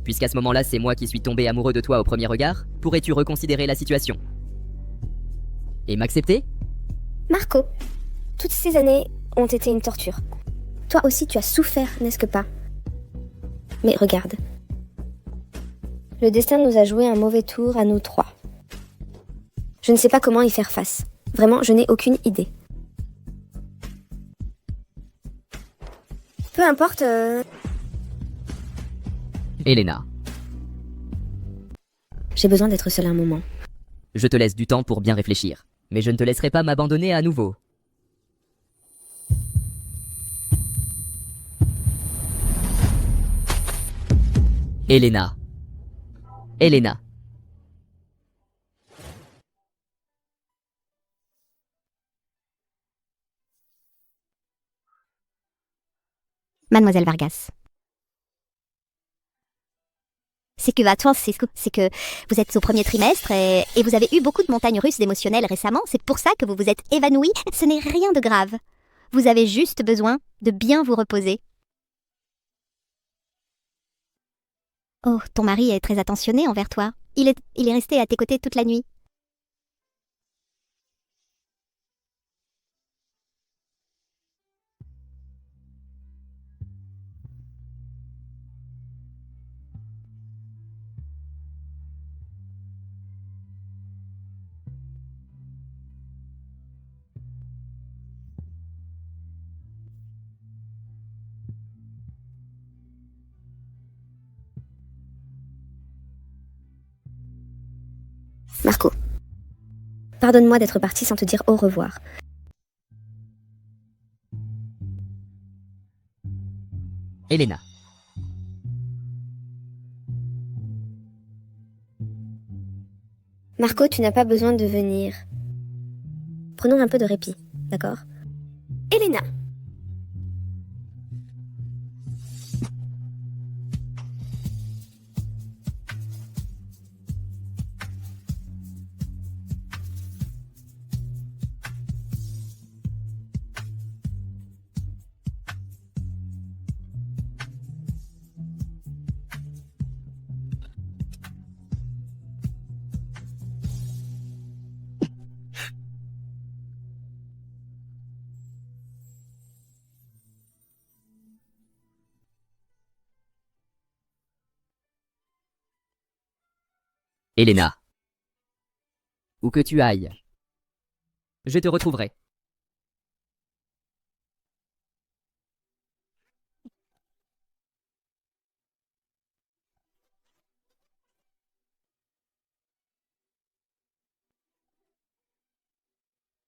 Puisqu'à ce moment-là, c'est moi qui suis tombé amoureux de toi au premier regard, pourrais-tu reconsidérer la situation et m'accepter? Marco, toutes ces années ont été une torture. Toi aussi, tu as souffert, n'est-ce pas? Mais regarde. Le destin nous a joué un mauvais tour à nous trois. Je ne sais pas comment y faire face. Vraiment, je n'ai aucune idée. Peu importe... Helena, J'ai besoin d'être seule un moment. je te laisse du temps pour bien réfléchir. Mais je ne te laisserai pas m'abandonner à nouveau. Helena. Helena. Mademoiselle Vargas. C'est que vous êtes au premier trimestre et vous avez eu beaucoup de montagnes russes d'émotionnel récemment. C'est pour ça que vous vous êtes évanouie. Ce n'est rien de grave. Vous avez juste besoin de bien vous reposer. Oh, ton mari est très attentionné envers toi. Il est resté à tes côtés toute la nuit. Marco, pardonne-moi d'être partie sans te dire au revoir. Helena. Marco, tu n'as pas besoin de venir. Prenons un peu de répit, d'accord? Helena! Helena. Où que tu ailles, je te retrouverai.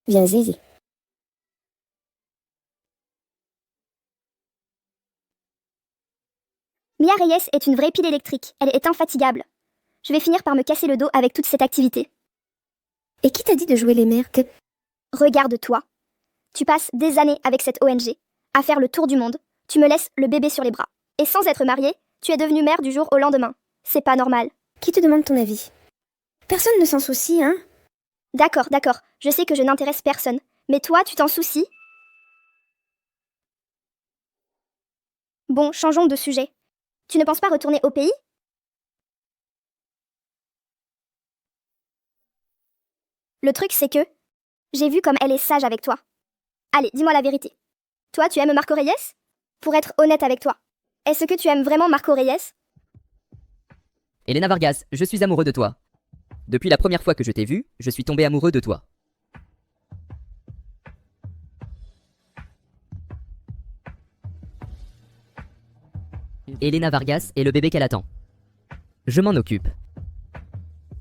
Viens, Zizi. Mia Reyes est une vraie pile électrique. Elle est infatigable. Je vais finir par me casser le dos avec toute cette activité. Et qui t'a dit de jouer les mères? Regarde-toi. Tu passes des années avec cette ONG, à faire le tour du monde. Tu me laisses le bébé sur les bras. Et sans être mariée, tu es devenue mère du jour au lendemain. C'est pas normal. Qui te demande ton avis? Personne ne s'en soucie, hein? D'accord. Je sais que je n'intéresse personne. Mais toi, tu t'en soucies? Bon, changeons de sujet. Tu ne penses pas retourner au pays? Le truc, c'est que j'ai vu comme elle est sage avec toi. Allez, dis-moi la vérité. Toi, tu aimes Marco Reyes? Pour être honnête avec toi, est-ce que tu aimes vraiment Marco Reyes? Elena Vargas, je suis amoureux de toi. Depuis la première fois que je t'ai vue, je suis tombé amoureux de toi. Elena Vargas est le bébé qu'elle attend. Je m'en occupe.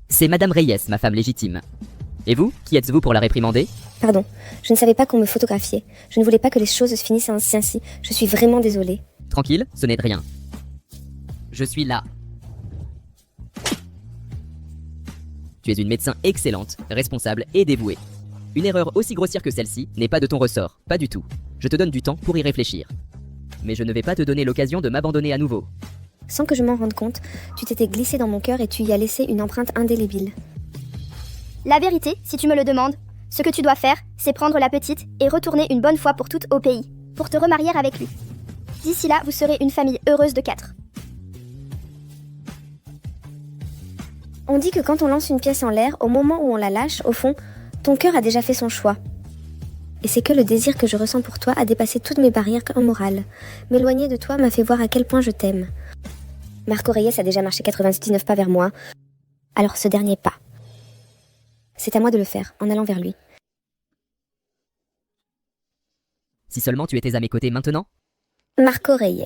C'est Madame Reyes, ma femme légitime. Et vous, qui êtes-vous pour la réprimander? Pardon, je ne savais pas qu'on me photographiait. Je ne voulais pas que les choses se finissent ainsi. Je suis vraiment désolée. Tranquille, ce n'est de rien. Je suis là. Tu es une médecin excellente, responsable et dévouée. Une erreur aussi grossière que celle-ci n'est pas de ton ressort, pas du tout. Je te donne du temps pour y réfléchir. Mais je ne vais pas te donner l'occasion de m'abandonner à nouveau. Sans que je m'en rende compte, tu t'étais glissé dans mon cœur et tu y as laissé une empreinte indélébile. La vérité, si tu me le demandes, ce que tu dois faire, c'est prendre la petite et retourner une bonne fois pour toutes au pays, pour te remarier avec lui. D'ici là, vous serez une famille heureuse de 4. On dit que quand on lance une pièce en l'air, au moment où on la lâche, au fond, ton cœur a déjà fait son choix. Et c'est que le désir que je ressens pour toi a dépassé toutes mes barrières morales. M'éloigner de toi m'a fait voir à quel point je t'aime. Marco Reyes a déjà marché 99 pas vers moi. Alors ce dernier pas, c'est à moi de le faire, en allant vers lui. Si seulement tu étais à mes côtés maintenant? Marco Reyes.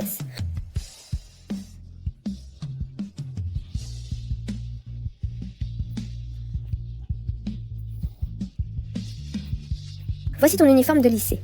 Voici ton uniforme de lycée.